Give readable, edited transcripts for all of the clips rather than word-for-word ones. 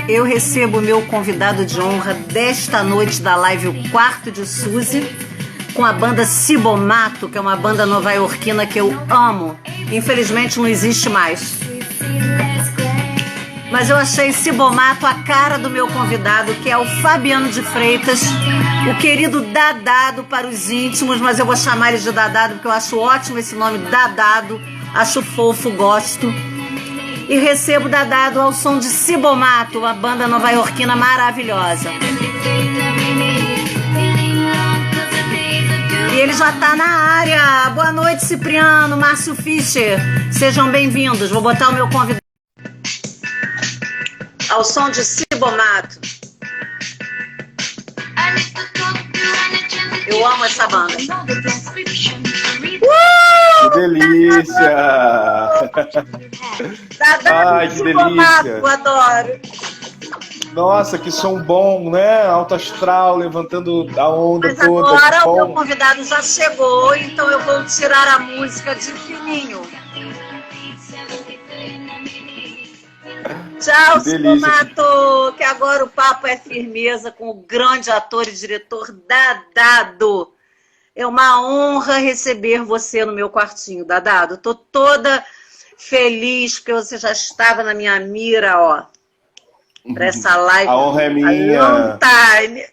Eu recebo o meu convidado de honra desta noite da live O Quarto de Suzy, com a banda Cibomato, que é uma banda nova-iorquina que eu amo. Infelizmente não existe mais. Mas eu achei Cibomato a cara do meu convidado, que é o Fabiano de Freitas, o querido Dadado para os íntimos, mas eu vou chamar ele de Dadado porque eu acho ótimo esse nome, Dadado, acho fofo, gosto. E recebo Dadado ao som de Cibomato, uma banda nova-iorquina maravilhosa. E ele já tá na área. Boa noite, Cipriano, Márcio Fischer. Sejam bem-vindos. Vou botar o meu convidado ao som de Cibomato. Eu amo essa banda. Que delícia! Ai, que delícia! Eu adoro. Nossa, que som bom, né? Alto astral, levantando a onda mas toda. Mas agora o meu convidado já chegou, então eu vou tirar a música de fininho. Tchau, Cibomato, que agora o papo é firmeza com o grande ator e diretor Dadado. É uma honra receber você no meu quartinho, Dadado. Estou toda feliz porque você já estava na minha mira, ó, para essa live. A honra é minha. Long time.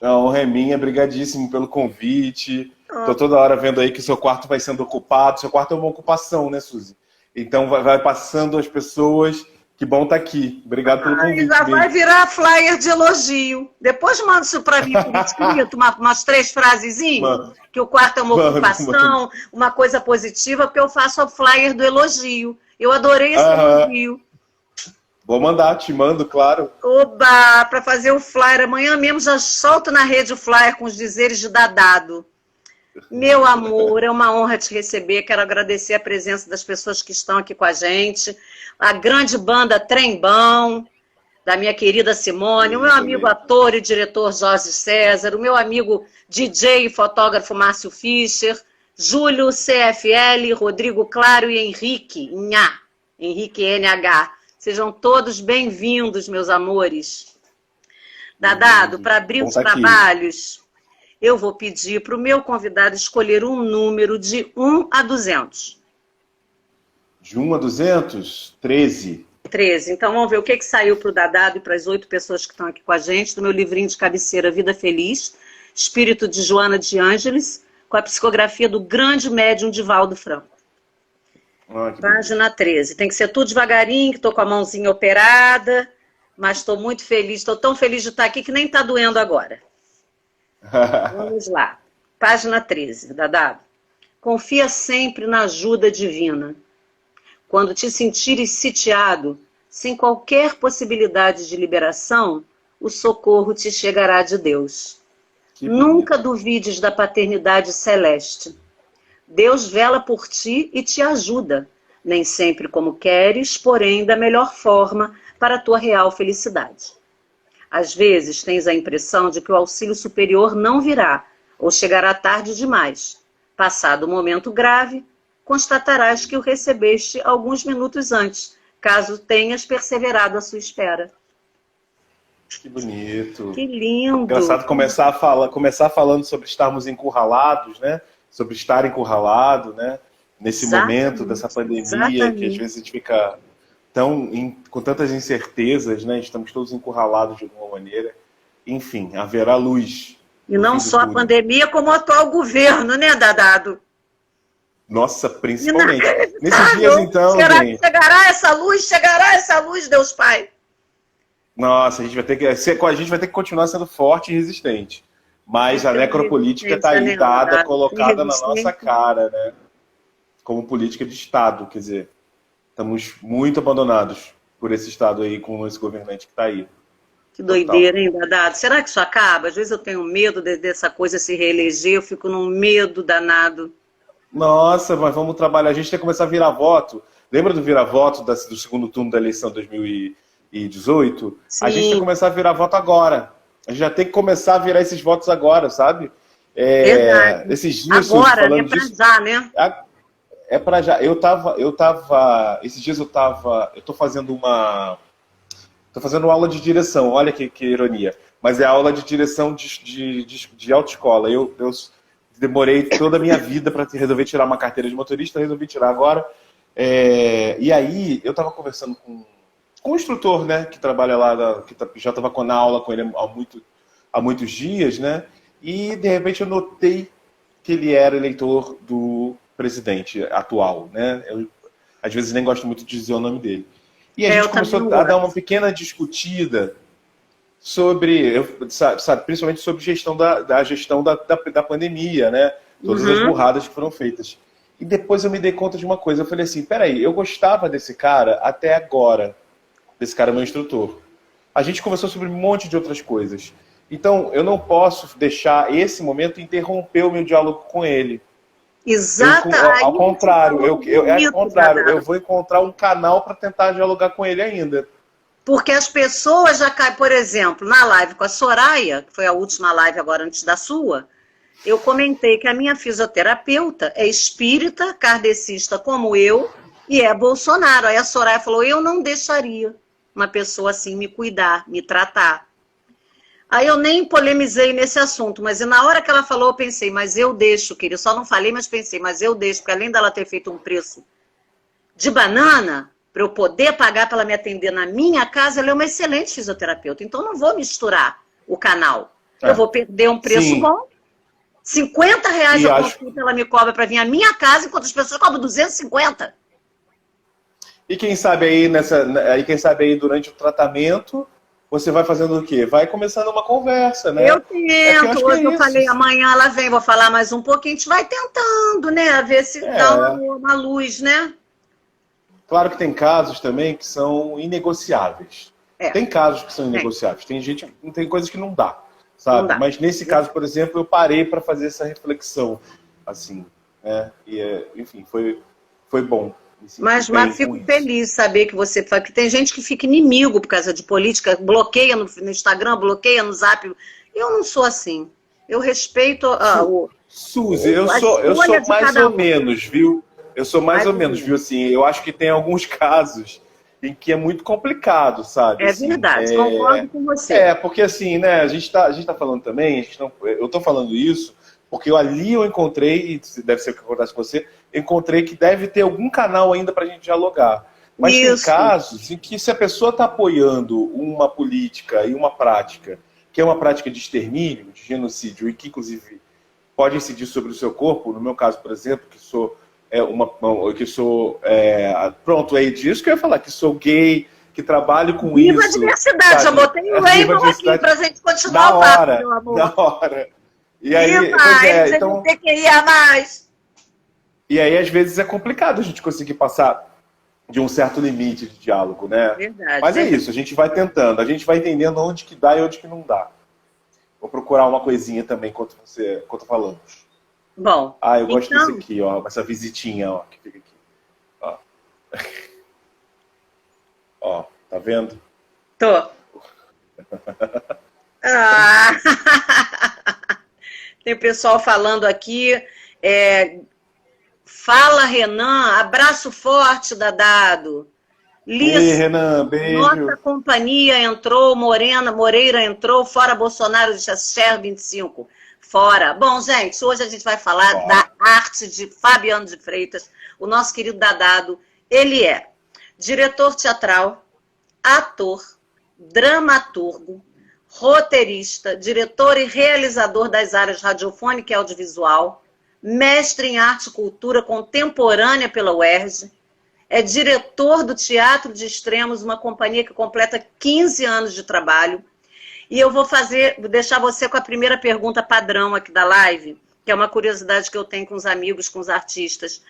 A honra é minha, brigadíssimo pelo convite. Estou toda hora vendo aí que seu quarto vai sendo ocupado. Seu quarto é uma ocupação, né, Suzy? Então vai passando as pessoas. Que bom estar aqui. Obrigado pelo convite. Já vai virar flyer de elogio. Depois manda isso para mim por escrito, umas 3 frasezinhas, que o quarto é uma ocupação, uma coisa positiva, porque eu faço o flyer do elogio. Eu adorei esse elogio. Vou mandar, te mando, claro. Oba, para fazer o flyer. Amanhã mesmo já solto na rede o flyer com os dizeres de Dadado. Meu amor, é uma honra te receber. Quero agradecer a presença das pessoas que estão aqui com a gente. A grande banda Trembão, da minha querida Simone, o meu amigo ator e diretor Jorge César, o meu amigo DJ e fotógrafo Márcio Fischer, Júlio CFL, Rodrigo Claro e Henrique Nha, Henrique NH. Sejam todos bem-vindos, meus amores. Dadado, para abrir os trabalhos, eu vou pedir para o meu convidado escolher um número de 1 a 200. De 1 a 200? 13. 13. Então vamos ver o que saiu para o Dadado e para as 8 pessoas que estão aqui com a gente, do meu livrinho de cabeceira Vida Feliz, Espírito de Joana de Ângeles, com a psicografia do grande médium Divaldo Franco. Página 13. Tem que ser tudo devagarinho, que estou com a mãozinha operada, mas estou muito feliz, estou tão feliz de estar aqui que nem está doendo agora. Vamos lá. Página 13, Dadado. Confia sempre na ajuda divina. Quando te sentires sitiado, sem qualquer possibilidade de liberação, o socorro te chegará de Deus. Nunca duvides da paternidade celeste. Deus vela por ti e te ajuda, nem sempre como queres, porém da melhor forma para a tua real felicidade. Às vezes tens a impressão de que o auxílio superior não virá, ou chegará tarde demais. Passado o momento grave, constatarás que o recebeste alguns minutos antes, caso tenhas perseverado à sua espera. Que bonito. Que lindo. Engraçado começar falando sobre estarmos encurralados, né? Sobre estar encurralado, né? Nesse momento dessa pandemia, que às vezes a gente fica com tantas incertezas, né? Estamos todos encurralados de alguma maneira. Enfim, haverá luz. E não só a pandemia, como o atual governo, né, Dadado? Nossa, principalmente. Nesses dias, então, gente... Chegará essa luz, Deus Pai. Nossa, a gente vai ter que continuar sendo forte e resistente. Mas a necropolítica está aí dada, colocada na nossa cara, né? Como política de Estado, quer dizer, estamos muito abandonados por esse Estado aí, com esse governante que está aí. Que doideira, hein, Dadado? Será que isso acaba? Às vezes eu tenho medo dessa coisa se reeleger, eu fico num medo danado. Nossa, mas vamos trabalhar. A gente tem que começar a virar voto. Lembra do virar voto do segundo turno da eleição 2018? Sim. A gente tem que começar a virar voto agora. A gente já tem que começar a virar esses votos agora, sabe? Verdade. Esses dias agora, falando né? Pra disso, já, né? É pra já. Esses dias eu tô fazendo aula de direção, olha que ironia. Mas é aula de direção de autoescola. Eu demorei toda a minha vida para resolver tirar uma carteira de motorista, resolvi tirar agora. E aí, eu estava conversando com um instrutor, né, que trabalha lá, já estava na aula com ele há muitos dias, né, e de repente eu notei que ele era eleitor do presidente atual, né. Eu, às vezes, nem gosto muito de dizer o nome dele. E a gente começou a dar uma pequena discutida sobre, sabe, principalmente sobre gestão da pandemia, né? Todas as burradas que foram feitas. E depois eu me dei conta de uma coisa. Eu falei assim, peraí, eu gostava desse cara até agora. Desse cara, meu instrutor. A gente conversou sobre um monte de outras coisas. Então, eu não posso deixar esse momento interromper o meu diálogo com ele. Exato. Ao contrário, eu vou encontrar um canal para tentar dialogar com ele ainda. Porque as pessoas já caem, por exemplo, na live com a Soraya, que foi a última live agora antes da sua, eu comentei que a minha fisioterapeuta é espírita, kardecista como eu, e é Bolsonaro. Aí a Soraya falou, eu não deixaria uma pessoa assim me cuidar, me tratar. Aí eu nem polemizei nesse assunto, mas na hora que ela falou, eu pensei, mas eu deixo, querido. Só não falei, mas pensei, mas eu deixo, porque além dela ter feito um preço de banana, para eu poder pagar para ela me atender na minha casa, ela é uma excelente fisioterapeuta. Então, não vou misturar o canal. Eu vou perder um preço bom. R$50 a consulta ela me cobra para vir à minha casa, enquanto as pessoas cobram 250. E quem sabe aí durante o tratamento, você vai fazendo o quê? Vai começando uma conversa, né? Eu tento. Hoje eu falei, amanhã ela vem, vou falar mais um pouquinho. A gente vai tentando, né? A ver se dá uma luz, né? Claro que tem casos também que são inegociáveis. Tem casos que são inegociáveis. Tem coisas que não dá, sabe? Não dá. Mas nesse caso, por exemplo, eu parei para fazer essa reflexão, assim, né? E, enfim, foi bom. Mas fico feliz de saber que você fala que tem gente que fica inimigo por causa de política, bloqueia no Instagram, bloqueia no Zap. Eu não sou assim. Eu respeito Suzy, eu sou mais ou menos, viu? Eu sou mais ou menos, viu, assim, eu acho que tem alguns casos em que é muito complicado, sabe? É verdade, concordo com você. Porque assim, né, a gente tá falando também, eu tô falando isso, porque ali eu encontrei, e deve ser o que acontece com você, encontrei que deve ter algum canal ainda pra gente dialogar. Mas tem casos em que se a pessoa tá apoiando uma política e uma prática, que é uma prática de extermínio, de genocídio, e que inclusive pode incidir sobre o seu corpo, no meu caso, por exemplo, que sou pronto, é disso que eu ia falar, que sou gay, que trabalho com isso. Viva a diversidade, já botei o Rainbow aqui pra gente continuar o papo, meu amor. Na hora. E aí, então LGBTQIA+. E aí, às vezes, é complicado a gente conseguir passar de um certo limite de diálogo, né? Verdade. Mas é isso, a gente vai tentando, a gente vai entendendo onde que dá e onde que não dá. Vou procurar uma coisinha também enquanto falamos. Bom, eu gosto desse aqui, ó, essa visitinha, ó, que fica aqui. Ó. Ó, tá vendo? Tô. Tem pessoal falando aqui, fala Renan, abraço forte, Dadado. Oi, Renan, beijo. Nossa companhia entrou, Moreira entrou, fora Bolsonaro de Xer 25. Fora. Bom, gente, hoje a gente vai falar da arte de Fabiano de Freitas, o nosso querido Dadado. Ele é diretor teatral, ator, dramaturgo, roteirista, diretor e realizador das áreas radiofônica e audiovisual, mestre em arte e cultura contemporânea pela UERJ, é diretor do Teatro de Extremos, uma companhia que completa 15 anos de trabalho. E eu vou deixar você com a primeira pergunta padrão aqui da live, que é uma curiosidade que eu tenho com os amigos, com os artistas.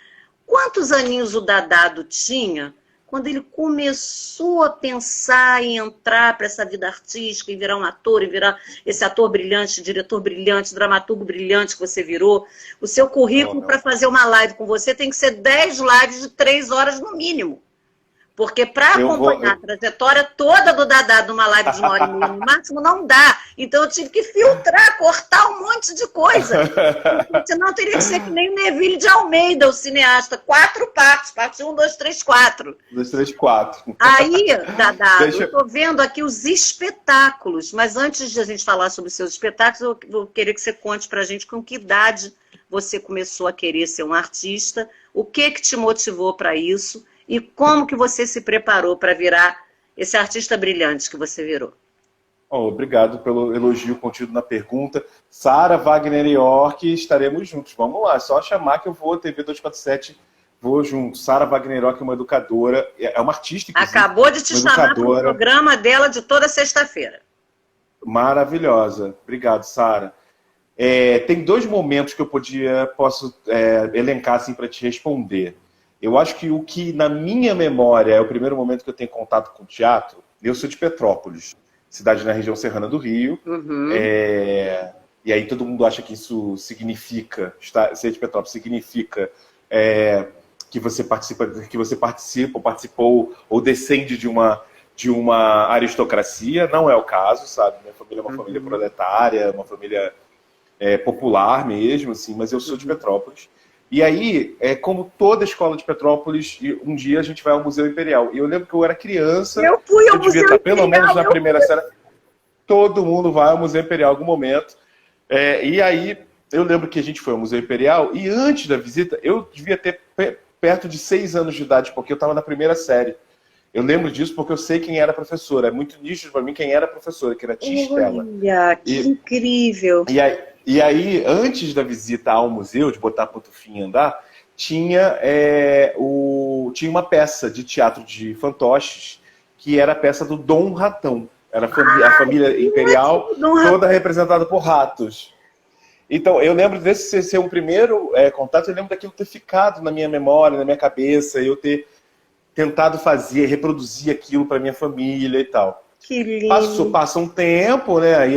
Quantos aninhos o Dadado tinha quando ele começou a pensar em entrar para essa vida artística, em virar um ator, em virar esse ator brilhante, diretor brilhante, dramaturgo brilhante que você virou? O seu currículo para fazer uma live com você tem que ser 10 lives de 3 horas no mínimo. Porque para acompanhar a trajetória toda do Dadá numa live de 1h30 no máximo, não dá. Então eu tive que filtrar, cortar um monte de coisa. Senão teria que ser que nem o Neville de Almeida, o cineasta. 4 partes, parte 1, 2, 3, 4. 2, 3, 4. Aí, Dadá, eu estou vendo aqui os espetáculos, mas antes de a gente falar sobre os seus espetáculos, eu vou querer que você conte para a gente com que idade você começou a querer ser um artista, o que te motivou para isso e como que você se preparou para virar esse artista brilhante que você virou. Obrigado pelo elogio contido na pergunta. Sara, Wagner e York, estaremos juntos. Vamos lá, é só chamar que eu vou, TV 247, vou junto. Sara Wagner York é uma educadora, é uma artista, inclusive. Acabou de te chamar para o programa dela de toda sexta-feira. Maravilhosa. Obrigado, Sara. Tem 2 momentos que eu posso elencar assim, para te responder. Eu acho que o que, na minha memória, é o primeiro momento que eu tenho contato com o teatro. Eu sou de Petrópolis, cidade na região serrana do Rio. Uhum. E aí todo mundo acha que isso significa, ser de Petrópolis significa que você participou ou descende de uma aristocracia. Não é o caso, sabe? Minha família é uma família proletária, uma família popular mesmo, assim, mas eu sou de Petrópolis. E aí, como toda escola de Petrópolis, um dia a gente vai ao Museu Imperial. E eu lembro que eu era criança, eu fui ao Museu Imperial, pelo menos na primeira série, todo mundo vai ao Museu Imperial em algum momento. E aí, eu lembro que a gente foi ao Museu Imperial, e antes da visita, eu devia ter perto de 6 anos de idade, porque eu estava na primeira série. Eu lembro disso porque eu sei quem era a professora. É muito nítido para mim quem era a professora, que era a tia Estela. Olha, que incrível! E aí, antes da visita ao museu, de botar ponto fim e andar, tinha uma peça de teatro de fantoches, que era a peça do Dom Ratão. Era a família imperial, toda representada por ratos. Então, eu lembro desse ser um primeiro contato, eu lembro daquilo ter ficado na minha memória, na minha cabeça, eu ter tentado reproduzir aquilo para minha família e tal. Que lindo. Passa um tempo, né? Aí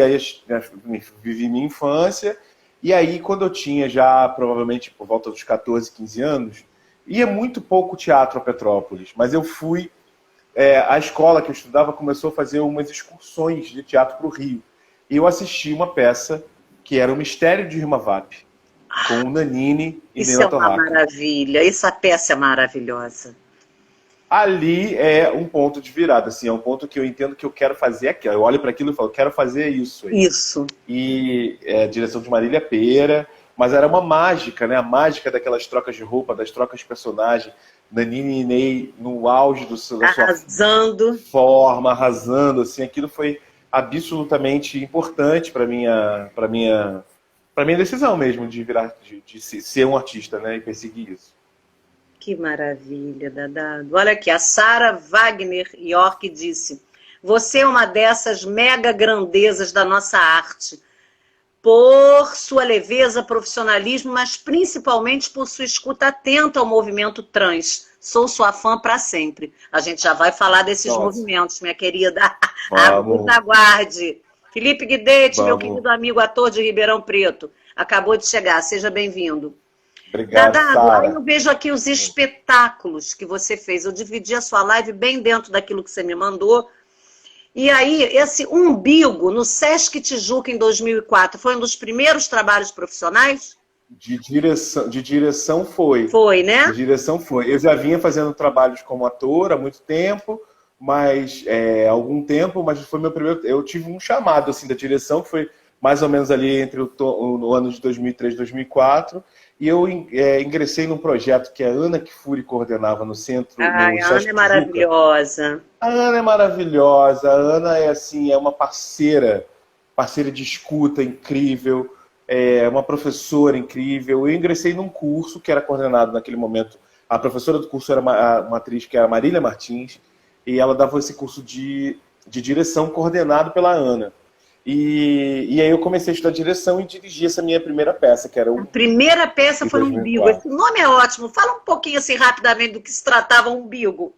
vivi minha infância. E aí, quando eu tinha já, provavelmente, por volta dos 14, 15 anos, ia muito pouco teatro a Petrópolis. Mas eu fui... a escola que eu estudava começou a fazer umas excursões de teatro para o Rio. E eu assisti uma peça que era O Mistério de Rimavap, com o Nanini e Isso Nena é uma Torraca. maravilha. Essa peça é maravilhosa. Ali é um ponto de virada, assim, é um ponto que eu entendo que eu quero fazer aqui. Eu olho para aquilo e falo, quero fazer isso. Isso. E direção de Marília Pêra, mas era uma mágica, né? A mágica daquelas trocas de roupa, das trocas de personagem. Nanini e Ney no auge da sua forma, arrasando, assim, aquilo foi absolutamente importante para minha decisão mesmo de ser um artista, né? E perseguir isso. Que maravilha, Dadá. Olha aqui, a Sara Wagner York disse: você é uma dessas mega grandezas da nossa arte, por sua leveza, profissionalismo, mas principalmente por sua escuta atenta ao movimento trans. Sou sua fã para sempre. A gente já vai falar desses movimentos, minha querida. Aguarde. Felipe Guidetti, meu querido amigo ator de Ribeirão Preto, acabou de chegar. Seja bem-vindo. Obrigado, Sara. Aí eu vejo aqui os espetáculos que você fez. Eu dividi a sua live bem dentro daquilo que você me mandou. E aí, esse Umbigo, no Sesc Tijuca, em 2004, foi um dos primeiros trabalhos profissionais? De direção foi. Foi, né? De direção foi. Eu já vinha fazendo trabalhos como ator há muito tempo, mas foi meu primeiro... Eu tive um chamado assim, da direção, que foi mais ou menos ali entre no ano de 2003 e 2004, e eu ingressei num projeto que a Ana Kfouri coordenava no centro. A Ana é maravilhosa. A Ana é maravilhosa. A Ana é uma parceira de escuta incrível, uma professora incrível. Eu ingressei num curso que era coordenado naquele momento. A professora do curso era uma atriz que era Marília Martins, e ela dava esse curso de direção coordenado pela Ana. E aí eu comecei a estudar direção e dirigi essa minha primeira peça, que era A primeira peça foi Umbigo. Esse nome é ótimo. Fala um pouquinho assim rapidamente do que se tratava Umbigo.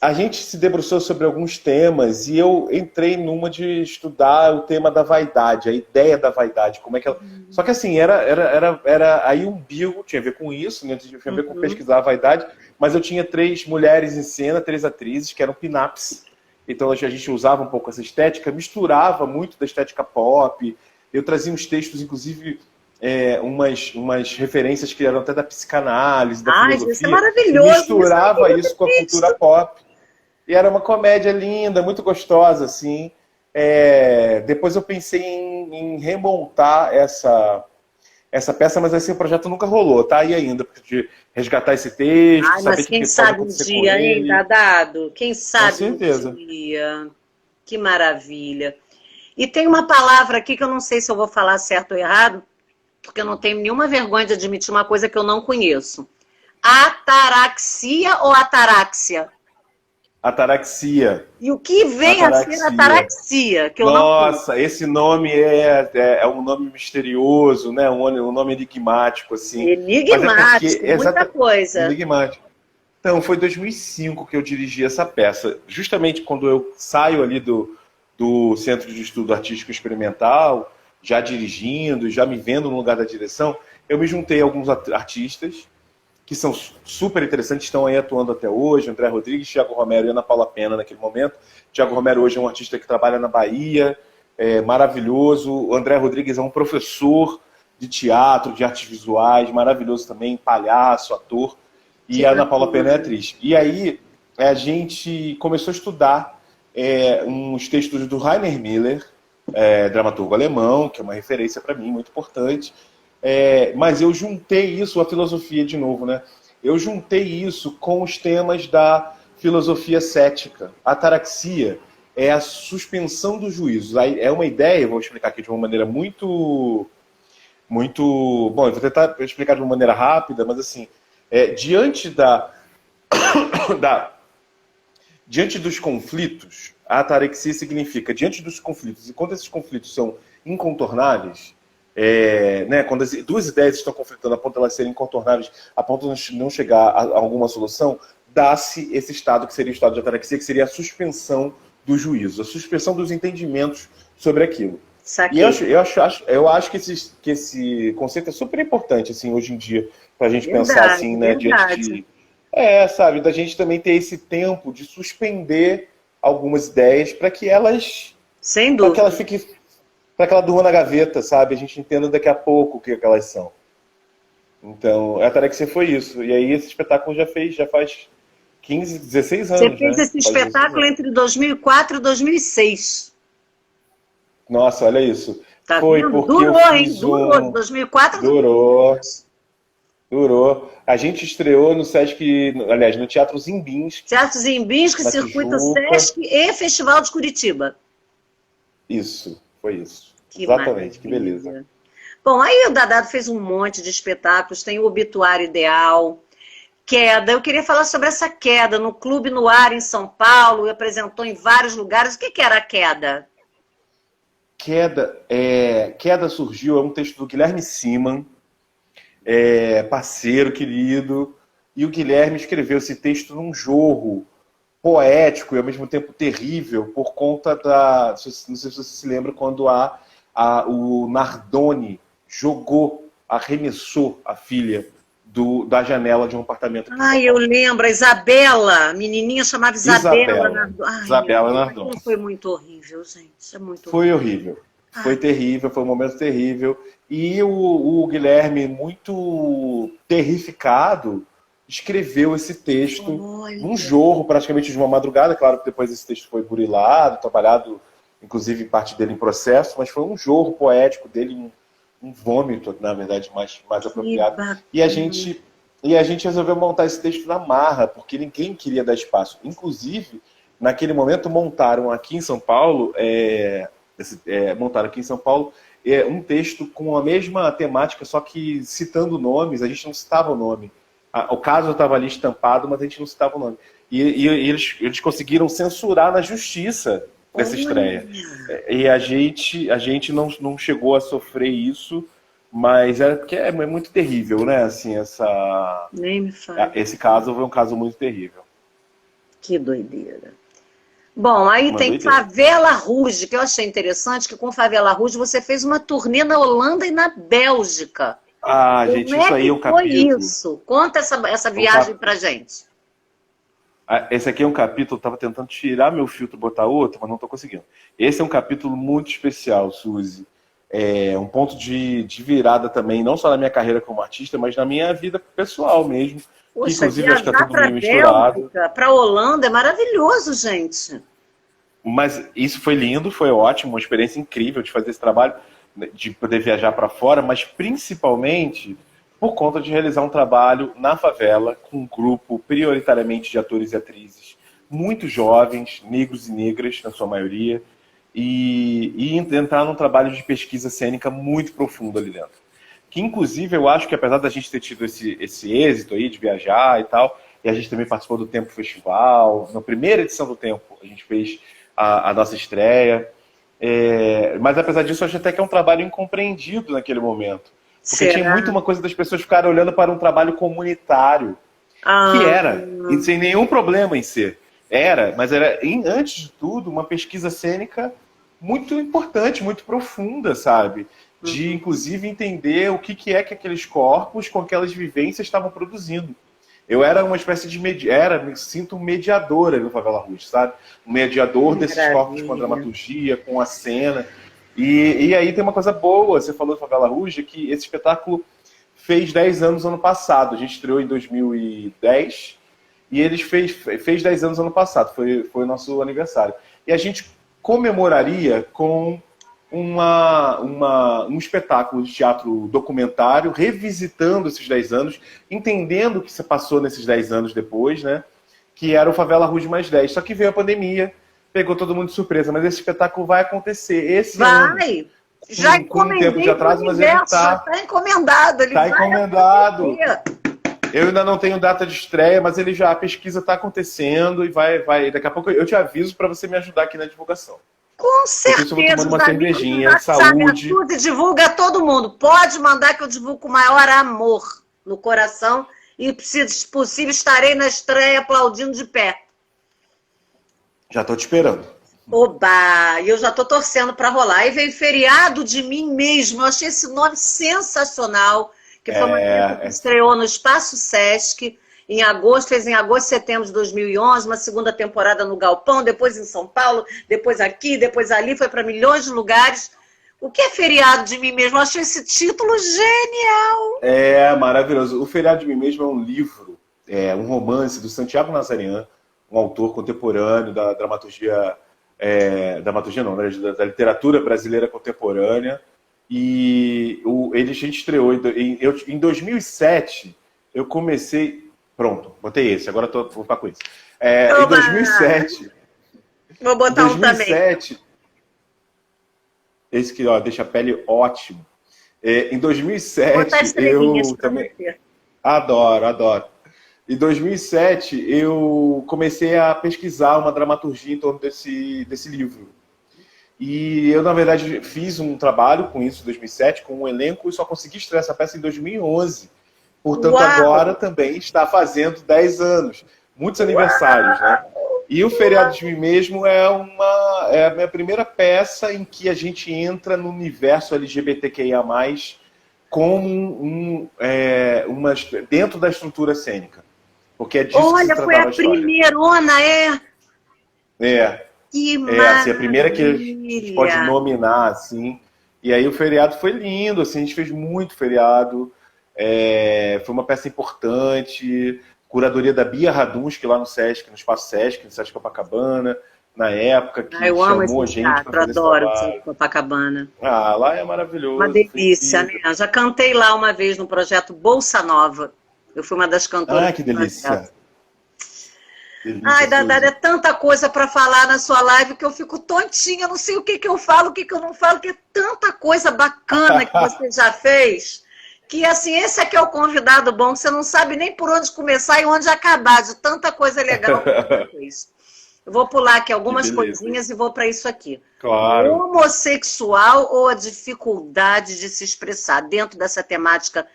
a gente se debruçou sobre alguns temas e eu entrei numa de estudar o tema da vaidade, a ideia da vaidade, como é que ela... Só que assim, era aí um bio, tinha a ver com isso, né? Tinha a ver com pesquisar a vaidade, mas eu tinha 3 mulheres em cena, 3 atrizes, que eram pin-ups. Então a gente usava um pouco essa estética, misturava muito da estética pop. Eu trazia uns textos, inclusive, umas referências que eram até da psicanálise, da filosofia. Isso é maravilhoso. E misturava isso com a cultura pop. E era uma comédia linda, muito gostosa, assim. Depois eu pensei em remontar essa peça, mas assim, o projeto nunca rolou, tá aí ainda, de resgatar esse texto, saber mas quem sabe um dia, hein, Dadado? Quem sabe um dia. Que maravilha. E tem uma palavra aqui que eu não sei se eu vou falar certo ou errado, porque eu não tenho nenhuma vergonha de admitir uma coisa que eu não conheço. Ataraxia ou ataraxia? Ataraxia. E o que vem a ser ataraxia? Que eu Nossa, esse nome é um nome misterioso, né? Um nome enigmático, assim. Enigmático, muita coisa. Enigmático. Então, foi em 2005 que eu dirigi essa peça. Justamente quando eu saio ali do Centro de Estudo Artístico Experimental, já dirigindo, já me vendo no lugar da direção, eu me juntei a alguns artistas que são super interessantes, estão aí atuando até hoje, André Rodrigues, Thiago Romero e Ana Paula Pena naquele momento. Thiago Romero hoje é um artista que trabalha na Bahia, maravilhoso. O André Rodrigues é um professor de teatro, de artes visuais, maravilhoso também, palhaço, ator. E a Ana Paula Pena é atriz. E aí a gente começou a estudar uns textos do Rainer Miller, dramaturgo alemão, que é uma referência para mim, muito importante. Mas eu juntei isso, a filosofia de novo, né? Eu juntei isso com os temas da filosofia cética. A ataraxia é a suspensão dos juízos. É uma ideia, vou explicar aqui de uma maneira muito... Bom, eu vou tentar explicar de uma maneira rápida, mas assim, diante diante dos conflitos, a ataraxia significa diante dos conflitos, e quando esses conflitos são incontornáveis, quando as 2 ideias estão conflitando a ponto de elas serem incontornáveis, a ponto de não chegar a alguma solução, dá-se esse estado que seria o estado de ataraxia, que seria a suspensão do juízo, a suspensão dos entendimentos sobre aquilo. Saquei. E eu acho que esse conceito é super importante, assim, hoje em dia, para a gente pensar assim, né, diante de... sabe, da gente também ter esse tempo de suspender algumas ideias para que elas... Sem dúvida. Para que ela durma na gaveta, sabe? A gente entenda daqui a pouco o que elas são. Então, a Ataraxia foi isso. E aí esse espetáculo já faz 15, 16 anos. Você fez esse espetáculo entre 2004 e 2006. Nossa, olha isso. Tá foi vendo? porque Durou, eu fiz Durou, 2004 Durou. A gente estreou no Sesc, aliás, no Teatro Zimbinski. Teatro Zimbinski, Circuito Sesc e Festival de Curitiba. Isso, foi isso. Exatamente, maravilha. Que beleza. Bom, aí o Dadado fez um monte de espetáculos, tem o Obituário Ideal, Queda. Eu queria falar sobre essa Queda no Clube no Ar em São Paulo, apresentou em vários lugares. O que era a Queda? Queda surgiu, é um texto do Guilherme Siman, parceiro querido, e o Guilherme escreveu esse texto num jorro poético e ao mesmo tempo terrível por conta não sei se você se lembra, quando o Nardoni arremessou a filha da janela de um apartamento. Eu lembro, a Isabela, a menininha chamada Isabela Nardoni. Isabela Nardoni. Foi muito horrível, gente. Foi horrível. Foi terrível, foi um momento terrível. E o Guilherme, muito terrificado, escreveu esse texto num jorro, praticamente de uma madrugada. Claro que depois esse texto foi burilado, trabalhado, inclusive parte dele em processo, mas foi um jorro poético dele, um vômito, na verdade, mais apropriado. E a gente resolveu montar esse texto na marra, porque ninguém queria dar espaço. Inclusive, naquele momento, montaram aqui em São Paulo um texto com a mesma temática, só que citando nomes. A gente não citava o nome. O caso estava ali estampado, mas a gente não citava o nome. E eles conseguiram censurar na justiça essa estreia. E a gente não chegou a sofrer isso, mas porque é muito terrível, né? Assim, Nem me fala. Esse caso foi um caso muito terrível. Que doideira. Bom, aí Uma tem doideira. Favela Rouge, que eu achei interessante, que com Favela Rouge você fez uma turnê na Holanda e na Bélgica. Ah, Como gente, é isso aí que é um foi capítulo. isso? Conta essa Um viagem cap... pra gente. Esse aqui é um capítulo, eu estava tentando tirar meu filtro e botar outro, mas não estou conseguindo. Esse é um capítulo muito especial, Suzy. É um ponto de virada também, não só na minha carreira como artista, mas na minha vida pessoal mesmo, que Poxa, inclusive acho que está viajar tudo para meio misturado. Bélgica, para Holanda, é maravilhoso, gente. Mas isso foi lindo, foi ótimo, uma experiência incrível de fazer esse trabalho, né, de poder viajar para fora, mas principalmente por conta de realizar um trabalho na favela com um grupo prioritariamente de atores e atrizes muito jovens, negros e negras, na sua maioria, e entrar num trabalho de pesquisa cênica muito profundo ali dentro. Que inclusive eu acho que apesar da gente ter tido esse êxito aí de viajar e tal, e a gente também participou do Tempo Festival, na primeira edição do Tempo a gente fez a nossa estreia. Mas apesar disso, eu acho até que é um trabalho incompreendido naquele momento. Porque tinha Será? muito uma coisa das pessoas ficarem olhando para um trabalho comunitário, que Ah, era, e sem nenhum problema em ser. Era, mas era, antes de tudo, uma pesquisa cênica muito importante, muito profunda, sabe? De, inclusive, entender o que é que aqueles corpos com aquelas vivências estavam produzindo. Eu era uma espécie de me sinto um mediador ali no Favela Rouge, sabe? Um mediador desses corpos com a maravilha. dramaturgia, com a cena. E aí tem uma coisa boa, você falou do Favela Rouge, que esse espetáculo fez 10 anos ano passado. A gente estreou em 2010 e eles fez 10 anos ano passado, foi o nosso aniversário. E a gente comemoraria com um espetáculo de teatro documentário, revisitando esses 10 anos, entendendo o que se passou nesses 10 anos depois, né? Que era o Favela Rouge mais 10. Só que veio a pandemia, pegou todo mundo de surpresa, mas esse espetáculo vai acontecer esse ano, Vai! Já com um tempo de encomendei para o atraso, mas ele universo, já está encomendado, ele tá vai encomendado. acontecer. Eu ainda não tenho data de estreia, mas a pesquisa está acontecendo e vai. Daqui a pouco eu te aviso para você me ajudar aqui na divulgação. Com Enquanto isso, eu vou certeza, tomando os uma amigos do cervejinha, WhatsApp, a saúde. Suzy divulga a todo mundo. Pode mandar que eu divulgo com o maior amor no coração e, se possível, estarei na estreia aplaudindo de pé. Já estou te esperando. Oba! E eu já estou torcendo para rolar. Aí vem Feriado de Mim Mesmo. Eu achei esse nome sensacional, que foi uma peça que estreou no Espaço Sesc em agosto, fez em agosto, setembro de 2011, uma segunda temporada no Galpão, depois em São Paulo, depois aqui, depois ali, foi para milhões de lugares. O que é Feriado de Mim Mesmo? Eu achei esse título genial. É maravilhoso. O Feriado de Mim Mesmo é um livro, um romance do Santiago Nazarian, um autor contemporâneo da dramaturgia, dramaturgia não, né, da literatura brasileira contemporânea. E a gente estreou em 2007. Eu comecei. Pronto, botei esse, agora vou ficar com esse. Em 2007. Vou botar em 2007, um também. Esse que deixa a pele ótimo. Em 2007, eu também. Adoro, adoro. Em 2007, eu comecei a pesquisar uma dramaturgia em torno desse livro. E eu, na verdade, fiz um trabalho com isso em 2007, com um elenco, e só consegui estrear essa peça em 2011. Portanto, Uau! agora também está fazendo 10 anos. Muitos aniversários, né? E o Feriado de Mim Mesmo é a minha primeira peça em que a gente entra no universo LGBTQIA+, como dentro da estrutura cênica. Porque é disso que se Olha, foi tratava a a história. primeirona, Que assim, a primeira que a gente pode nominar, assim. E aí o feriado foi lindo, assim, a gente fez muito feriado. Foi uma peça importante. Curadoria da Bia Radunsky lá no Sesc, no Espaço Sesc, no Sesc Copacabana, na época, que eu amo chamou a esse gente teatro, para fazer esse adoro trabalho. o Copacabana. Lá é maravilhoso. Uma delícia, né? Eu já cantei lá uma vez no projeto Bolsa Nova. Eu fui uma das cantoras. Que delícia. Ai, Dandara, é tanta coisa para falar na sua live que eu fico tontinha, não sei o que eu falo, o que eu não falo, que é tanta coisa bacana que você já fez, que assim, esse aqui é o convidado bom, que você não sabe nem por onde começar e onde acabar, de tanta coisa legal que você fez. Eu vou pular aqui algumas coisinhas e vou para isso aqui. Claro. O homossexual ou a dificuldade de se expressar dentro dessa temática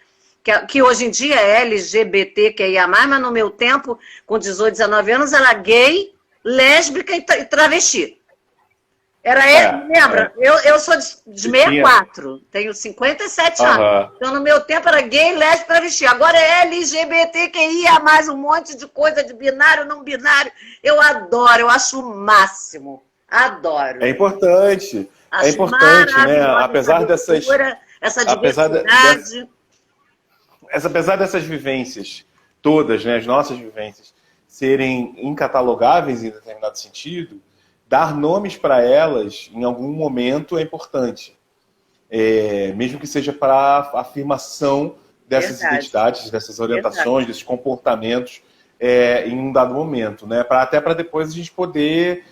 que hoje em dia é LGBTQIA+, mas no meu tempo, com 18, 19 anos, era gay, lésbica e travesti. Era lembra? Eu sou de 64, tenho 57 anos. Então, no meu tempo, era gay, lésbica, travesti. Agora é LGBTQIA+, um monte de coisa de binário, não binário. Eu adoro, eu acho o máximo. Adoro. É importante. É importante, né? Apesar dessas... Essa diversidade. Apesar dessas vivências todas, né, as nossas vivências, serem incatalogáveis em determinado sentido, dar nomes para elas, em algum momento, é importante. Mesmo que seja para afirmação dessas identidades, dessas orientações, desses comportamentos, em um dado momento, né? Até para depois a gente poder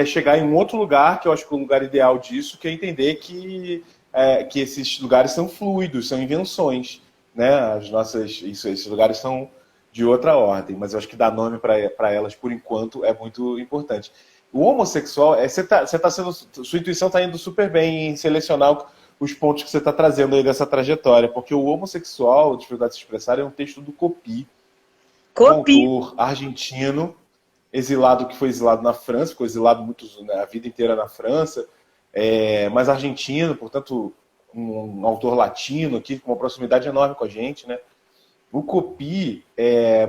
chegar em um outro lugar, que eu acho que é o lugar ideal disso, que é entender que esses lugares são fluidos, são invenções, né? Esses lugares são de outra ordem, mas eu acho que dar nome para elas, por enquanto, é muito importante. O homossexual, sua intuição está indo super bem em selecionar os pontos que você está trazendo aí dessa trajetória, porque o homossexual, Dificuldade de Se Expressar, é um texto do Coppi. Autor argentino, que foi exilado na França, ficou exilado a vida inteira na França, mas argentino, portanto, um autor latino aqui, com uma proximidade enorme com a gente, né? O Coppi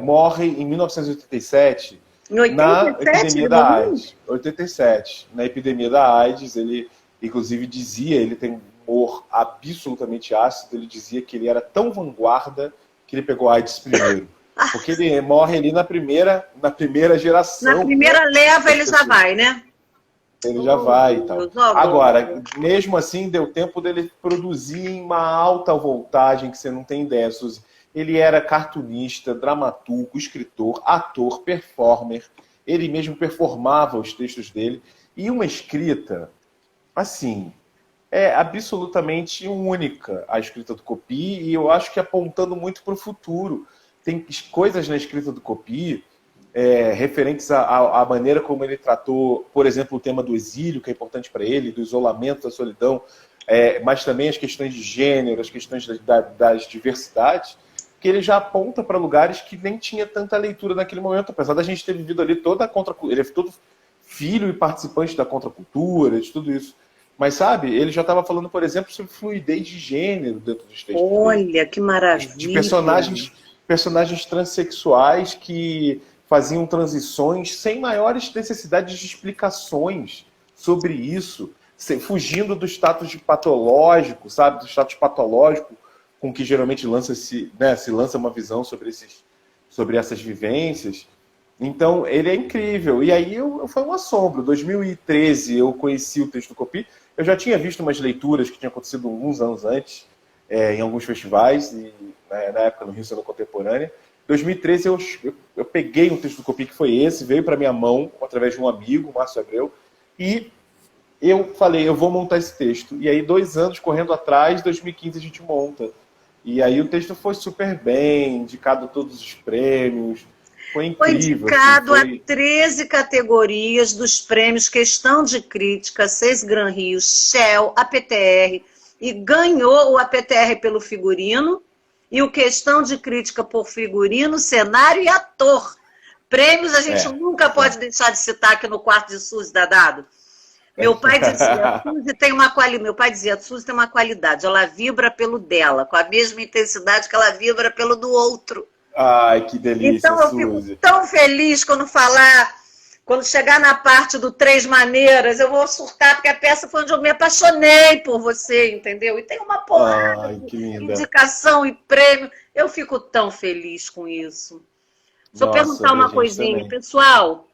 morre em 1987, na epidemia da AIDS. 87, na epidemia da AIDS, ele, inclusive, ele tem um humor absolutamente ácido, ele dizia que ele era tão vanguarda que ele pegou AIDS primeiro. Porque ele morre ali na primeira geração. Na primeira leva ele já vai, né? Ele já vai e tal. Agora, mesmo assim, deu tempo dele produzir em uma alta voltagem que você não tem ideia, Suzy. Ele era cartunista, dramaturgo, escritor, ator, performer. Ele mesmo performava os textos dele. E uma escrita, assim, absolutamente única, a escrita do Coppi. E eu acho que apontando muito para o futuro. Tem coisas na escrita do Coppi referentes à maneira como ele tratou, por exemplo, o tema do exílio, que é importante para ele, do isolamento, da solidão, mas também as questões de gênero, as questões das diversidades, que ele já aponta para lugares que nem tinha tanta leitura naquele momento, apesar da gente ter vivido ali toda a contracultura. Ele é todo filho e participante da contracultura, de tudo isso. Mas, sabe, ele já estava falando, por exemplo, sobre fluidez de gênero dentro dos textos. Olha, que maravilha! De personagens transexuais que faziam transições sem maiores necessidades de explicações sobre isso, fugindo do status de patológico, sabe, do status patológico com que geralmente se lança uma visão sobre essas vivências. Então, ele é incrível. E aí foi um assombro. Em 2013, eu conheci o texto do Coppi. Eu já tinha visto umas leituras que tinham acontecido alguns anos antes, em alguns festivais, e, na época no Rio Cena Contemporânea. Em 2013, eu peguei um texto do Coppi, que foi esse, veio para minha mão, através de um amigo, Márcio Abreu, e eu falei, eu vou montar esse texto. E aí, 2 anos correndo atrás, em 2015 a gente monta. E aí o texto foi super bem, indicado a todos os prêmios, foi incrível. Foi indicado a 13 categorias dos prêmios Questão de Crítica, 6 Gran Rio, Shell, APTR, e ganhou o APTR pelo figurino, e o Questão de Crítica por figurino, cenário e ator. Prêmios a gente nunca pode deixar de citar aqui no quarto de Suzy Dadado. Meu pai dizia, Suzy tem uma qualidade. Meu pai dizia, Suzy tem uma qualidade, ela vibra pelo dela, com a mesma intensidade que ela vibra pelo do outro. Ai, que delícia, então eu Suzy. fico tão feliz quando chegar na parte do Três Maneiras, eu vou surtar, porque a peça foi onde eu me apaixonei por você, entendeu? E tem uma porrada de indicação e prêmio. Eu fico tão feliz com isso. Deixa eu perguntar uma coisinha, também. Pessoal.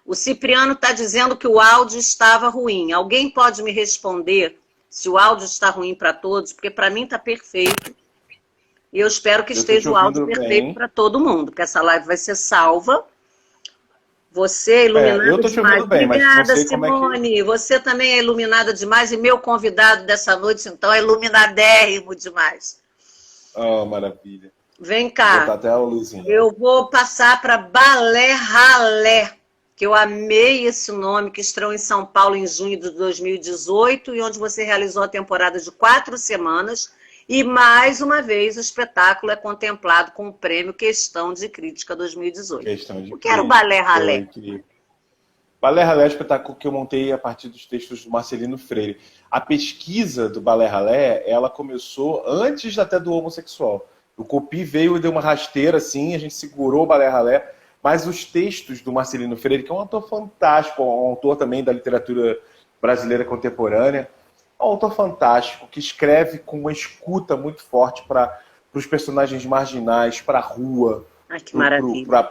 O Cipriano está dizendo que o áudio estava ruim. Alguém pode me responder se o áudio está ruim para todos? Porque para mim está perfeito. E eu espero que esteja o áudio perfeito para todo mundo, porque essa live vai ser salva. Você é iluminada eu tô te demais. Bem, obrigada, mas Simone. Você também é iluminada demais. E meu convidado dessa noite, então, é iluminadérrimo demais. Oh, maravilha. Vem cá. Vou botar até a luzinha. Eu vou passar para Balé Ralé, que eu amei esse nome, que estreou em São Paulo em junho de 2018, e onde você realizou a temporada de 4 semanas E, mais uma vez, o espetáculo é contemplado com o prêmio Questão de Crítica 2018. O que era o Balé Ralé? Balé Ralé é um espetáculo que eu montei a partir dos textos do Marcelino Freire. A pesquisa do Balé Ralé, ela começou antes até do homossexual. O Copy veio e deu uma rasteira, assim, a gente segurou o Balé Ralé, mas os textos do Marcelino Freire, que é um autor fantástico, um autor também da literatura brasileira contemporânea, é um autor fantástico, que escreve com uma escuta muito forte para os personagens marginais, para a rua. Ai, que maravilha.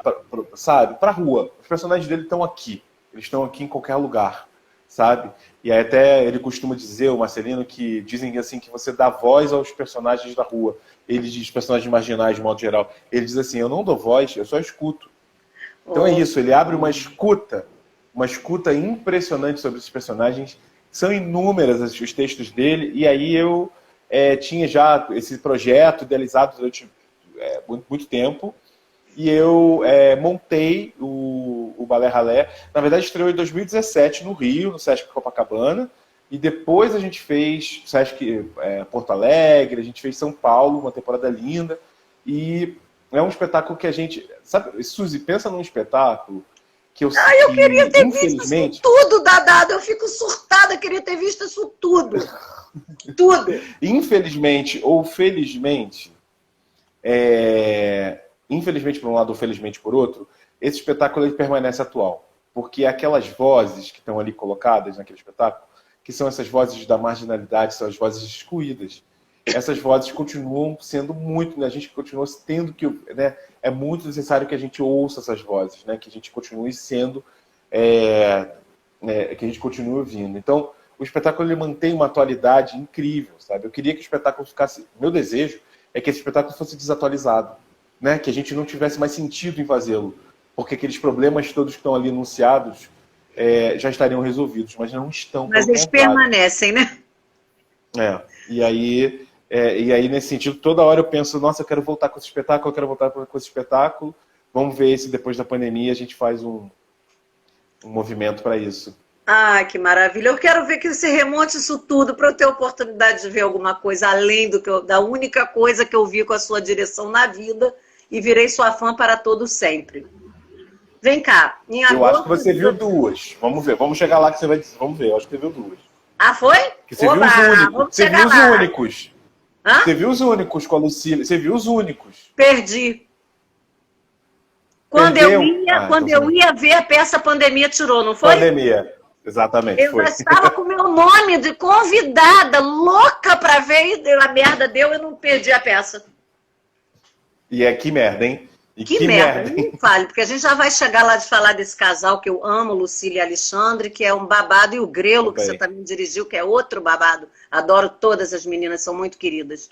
Sabe? Para a rua. Os personagens dele estão aqui. Eles estão aqui em qualquer lugar, sabe? E aí até ele costuma dizer, o Marcelino, que dizem assim que você dá voz aos personagens da rua. Ele diz personagens marginais, de modo geral. Ele diz assim, eu não dou voz, eu só escuto. Então é isso, ele abre uma escuta impressionante sobre esses personagens. São inúmeras os textos dele, e aí eu tinha já esse projeto idealizado durante muito tempo, e eu montei o Balé Ralé. Na verdade, estreou em 2017 no Rio, no Sesc Copacabana, e depois a gente fez Sesc Porto Alegre, a gente fez São Paulo, uma temporada linda, e é um espetáculo que a gente... Sabe, Suzy, pensa num espetáculo que eu queria ter visto isso tudo, Dadado, eu fico surtada, eu queria ter visto isso tudo. Tudo. Infelizmente ou felizmente, infelizmente por um lado ou felizmente por outro, esse espetáculo ele permanece atual. Porque aquelas vozes que estão ali colocadas naquele espetáculo, que são essas vozes da marginalidade, são as vozes excluídas, essas vozes continuam sendo muito, né? A gente continua tendo que... Né? É muito necessário que a gente ouça essas vozes, né? Que a gente continue sendo... que a gente continue ouvindo. Então, o espetáculo ele mantém uma atualidade incrível, sabe? Eu queria que o espetáculo ficasse... Meu desejo é que esse espetáculo fosse desatualizado, né? Que a gente não tivesse mais sentido em fazê-lo, porque aqueles problemas todos que estão ali enunciados já estariam resolvidos, mas não estão. Mas eles permanecem, né? E aí, nesse sentido, toda hora eu penso, nossa, eu quero voltar com esse espetáculo, eu quero voltar com esse espetáculo. Vamos ver se depois da pandemia a gente faz um movimento para isso. Ah, que maravilha. Eu quero ver que você remonte isso tudo para eu ter oportunidade de ver alguma coisa além da única coisa que eu vi com a sua direção na vida e virei sua fã para todo sempre. Vem cá. Eu acho que você viu duas. Vamos ver. Vamos chegar lá que você vai dizer. Vamos ver. Eu acho que você viu duas. Ah, foi? Que você viu os únicos. Você viu os únicos. Hã? Você viu os únicos com a Lucília. Você viu os únicos. Perdi. Quando eu ia ver a peça, a pandemia tirou, não foi? Pandemia. Exatamente. Eu já estava com o meu nome de convidada, louca para ver, e a merda deu, eu não perdi a peça. E que merda, hein? Que merda, nem fale, porque a gente já vai chegar lá de falar desse casal que eu amo, Lucília e Alexandre, que é um babado, e o Grelo, que você também dirigiu, que é outro babado. Adoro todas as meninas, são muito queridas.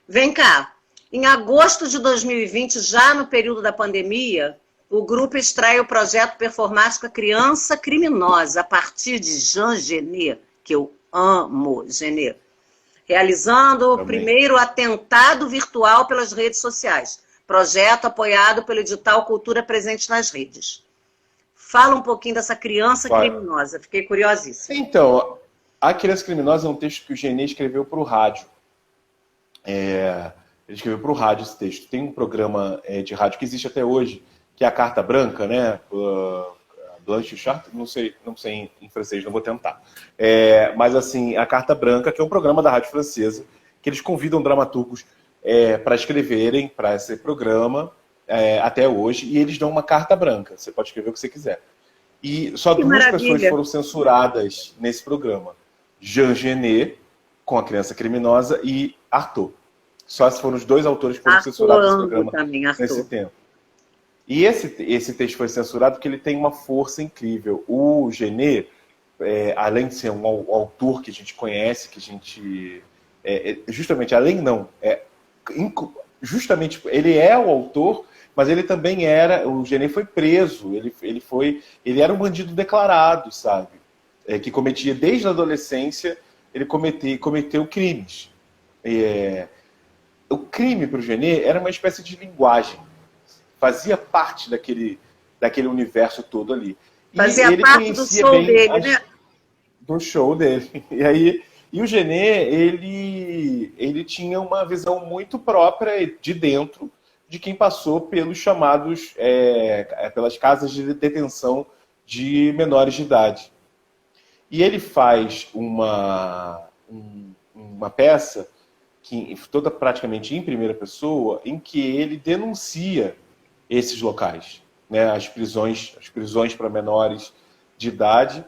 Vem cá, em agosto de 2020, já no período da pandemia, o grupo extrai o projeto performático Criança Criminosa, a partir de Jean Genet, que eu amo Genet, realizando o primeiro atentado virtual pelas redes sociais. Projeto apoiado pelo edital Cultura Presente nas Redes. Fala um pouquinho dessa Criança Criminosa, fiquei curiosíssima. Então, a Criança Criminosa é um texto que o Genet escreveu para o rádio. Ele escreveu para o rádio esse texto. Tem um programa de rádio que existe até hoje, que é a Carta Branca, né? Blanche Chart, não sei em francês, não vou tentar. Mas assim, a Carta Branca, que é um programa da rádio francesa, que eles convidam dramaturgos para escreverem para esse programa até hoje, e eles dão uma carta branca. Você pode escrever o que você quiser. E só duas pessoas foram censuradas nesse programa. Jean Genet, com a Criança Criminosa, e Arthur. Só foram os dois autores que foram censurados nesse programa também, nesse tempo. E esse texto foi censurado porque ele tem uma força incrível. O Genet, além de ser um autor que a gente conhece, que a gente... justamente, além não... justamente, ele é o autor, mas ele também era... O Genet foi preso. Ele era um bandido declarado, sabe? Que cometia, desde a adolescência, ele cometeu crimes. O crime para o Genet era uma espécie de linguagem. Fazia parte daquele universo todo ali. Fazia parte do show dele, né? Do show dele. E aí E o Genê, ele tinha uma visão muito própria de dentro de quem passou pelos chamados, pelas casas de detenção de menores de idade. E ele faz uma peça, toda praticamente em primeira pessoa, em que ele denuncia esses locais, né? As prisões para menores de idade,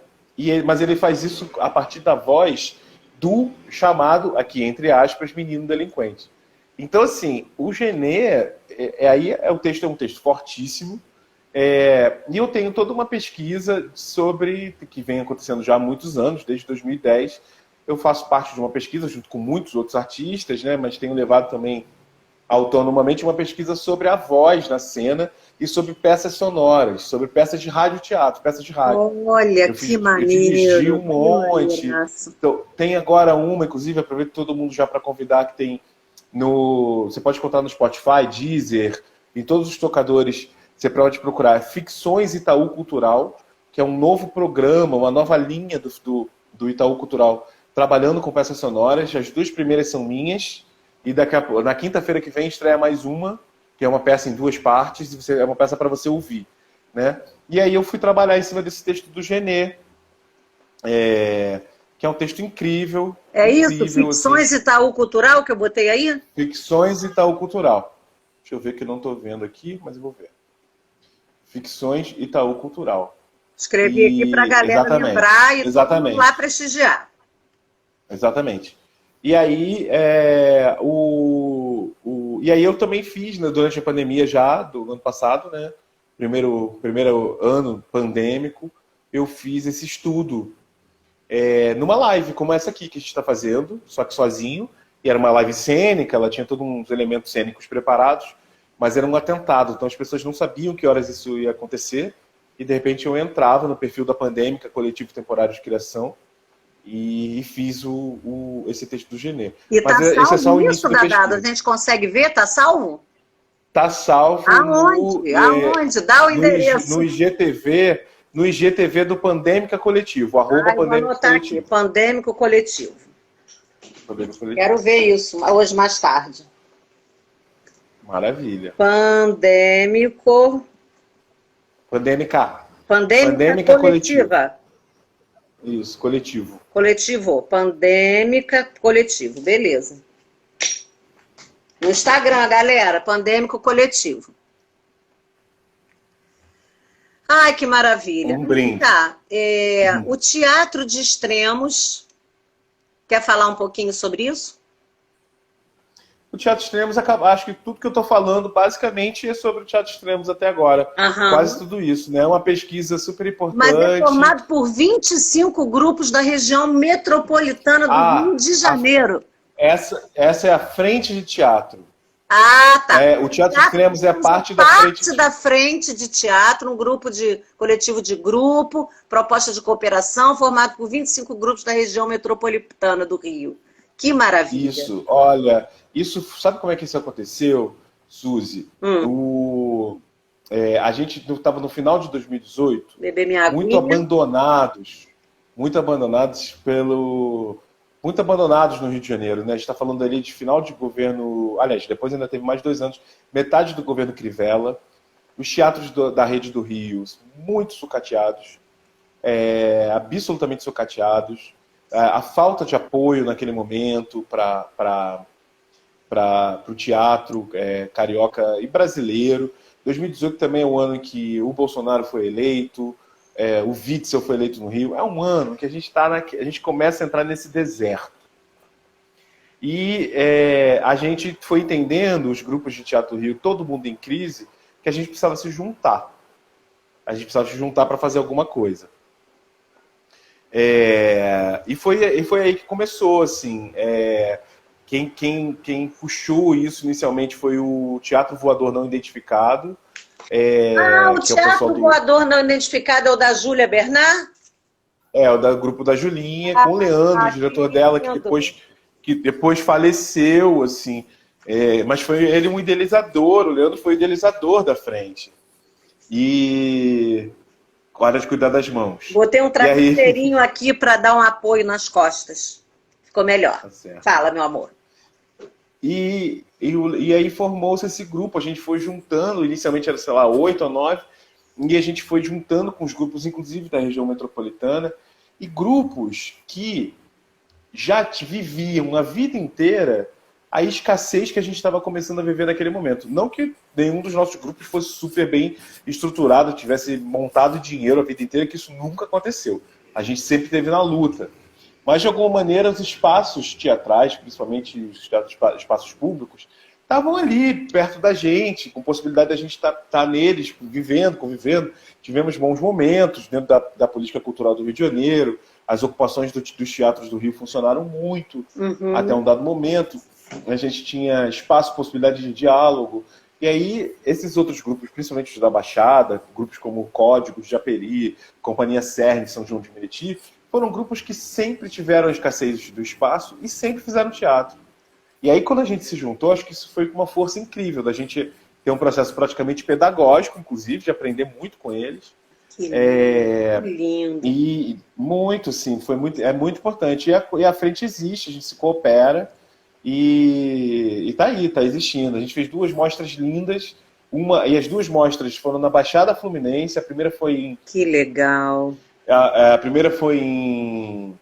mas ele faz isso a partir da voz do chamado, aqui entre aspas, menino delinquente. Então, assim, o Genê, o texto é um texto fortíssimo, e eu tenho toda uma pesquisa sobre, que vem acontecendo já há muitos anos, desde 2010. Eu faço parte de uma pesquisa junto com muitos outros artistas, né, mas tenho levado também autonomamente uma pesquisa sobre a voz na cena e sobre peças sonoras, sobre peças de rádio-teatro, peças de rádio. Olha, que maneiro! Eu dirigi um monte. Então, tem agora uma, inclusive, aproveito todo mundo já para convidar, que tem você pode encontrar no Spotify, Deezer, em todos os tocadores, você pode procurar Ficções Itaú Cultural, que é um novo programa, uma nova linha do Itaú Cultural, trabalhando com peças sonoras. As 2 primeiras são minhas, e na quinta-feira que vem estreia mais uma, que é uma peça em 2 partes, e é uma peça para você ouvir, né? E aí eu fui trabalhar em cima desse texto do Genê, que é um texto incrível. É incrível, isso? Ficções assim. Itaú Cultural, que eu botei aí? Ficções Itaú Cultural. Deixa eu ver que eu não estou vendo aqui, mas eu vou ver. Ficções Itaú Cultural. Escrevi aqui para a galera lembrar e todo mundo lá prestigiar. Exatamente. E aí, e aí eu também fiz, né, durante a pandemia já, do ano passado, né, primeiro ano pandêmico, eu fiz esse estudo numa live como essa aqui que a gente está fazendo, só que sozinho, e era uma live cênica, ela tinha todos uns elementos cênicos preparados, mas era um atentado, então as pessoas não sabiam que horas isso ia acontecer, e de repente eu entrava no perfil da Pandêmica, Coletivo Temporário de Criação, e fiz esse texto do Genê. E mas tá salvo só isso, Dadado? A gente consegue ver? Tá salvo? Tá salvo. Aonde? Aonde? Dá o endereço. No IGTV do Pandêmica Coletivo, @Pandêmico vou anotar Coletivo. Aqui, Pandêmico Coletivo. Quero ver isso hoje mais tarde. Maravilha. Pandêmica Coletiva. Isso, coletivo. Pandêmica Coletivo, beleza. No Instagram, galera, Pandêmico Coletivo. Ai, que maravilha. Um brinde. Tá. O Teatro de Extremos, quer falar um pouquinho sobre isso? O Teatro de Extremos, acho que tudo que eu estou falando basicamente é sobre o Teatro de Extremos até agora. Quase tudo isso, né? É uma pesquisa super importante. Mas é formado por 25 grupos da região metropolitana do Rio de Janeiro. Essa é a frente de teatro. Ah, tá. O Teatro de Extremos é parte da frente de teatro, um grupo coletivo de grupo, proposta de cooperação, formado por 25 grupos da região metropolitana do Rio. Que maravilha. Isso, olha, sabe como é que isso aconteceu, Suzy? A gente estava no final de 2018, beber minha aguinha. Muito abandonados no Rio de Janeiro, né? A gente está falando ali de final de governo, aliás, depois ainda teve mais 2 anos, metade do governo Crivella, os teatros da rede do Rio muito sucateados, absolutamente sucateados, a falta de apoio naquele momento para o teatro carioca e brasileiro. 2018 também é um ano em que o Bolsonaro foi eleito, o Witzel foi eleito no Rio. É um ano que a gente começa a entrar nesse deserto. E a gente foi entendendo, os grupos de teatro do Rio, todo mundo em crise, que a gente precisava se juntar. A gente precisava se juntar para fazer alguma coisa. E foi aí que começou, assim. Quem puxou isso inicialmente foi o Teatro Voador Não Identificado. O Teatro Voador Não Identificado é o da Júlia Bernard? O do grupo da Julinha, com o Leandro, o diretor dela, que depois faleceu, assim. Mas foi ele um idealizador, o Leandro foi o idealizador da frente. E hora de cuidar das mãos. Botei um travesseirinho aqui para dar um apoio nas costas. ficou melhor. Tá certo. Fala, meu amor. E aí formou-se esse grupo, a gente foi juntando, inicialmente era, sei lá, 8 ou 9, e a gente foi juntando com os grupos, inclusive da região metropolitana, e grupos que já viviam a vida inteira a escassez que a gente estava começando a viver naquele momento. Não que nenhum dos nossos grupos fosse super bem estruturado, tivesse montado dinheiro a vida inteira, que isso nunca aconteceu. A gente sempre esteve na luta. Mas, de alguma maneira, os espaços teatrais, principalmente os espaços públicos, estavam ali, perto da gente, com possibilidade da gente estar neles, vivendo, convivendo. Tivemos bons momentos dentro da política cultural do Rio de Janeiro. As ocupações dos teatros do Rio funcionaram muito, até um dado momento. A gente tinha espaço, possibilidade de diálogo. E aí, esses outros grupos, principalmente os da Baixada, grupos como Códigos, Japeri, Companhia Cerne, São João de Meriti, foram grupos que sempre tiveram a escassez do espaço e sempre fizeram teatro. E aí, quando a gente se juntou, acho que isso foi uma força incrível, da gente ter um processo praticamente pedagógico, inclusive, de aprender muito com eles. Que lindo. E muito, sim, é muito importante. E a frente existe, a gente se coopera e tá aí, tá existindo. A gente fez 2 mostras lindas, e as 2 mostras foram na Baixada Fluminense, a primeira foi em... Que legal. A primeira foi em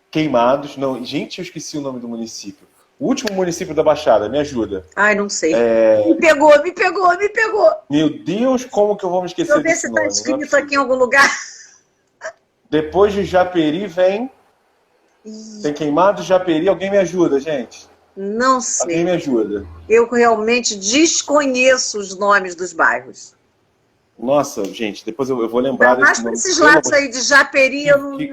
Queimados. Não, gente, eu esqueci o nome do município. O último município da Baixada, me ajuda. Ai, não sei. Me pegou. Meu Deus, como que eu vou me esquecer desse nome? Deixa eu ver se está escrito aqui em algum lugar. Depois de Japeri vem... Tem Queimados, Japeri. Alguém me ajuda, gente? Não sei. Alguém me ajuda. Eu realmente desconheço os nomes dos bairros. Nossa, gente, depois eu vou lembrar desse nome. Mas esses lados aí de Japeri,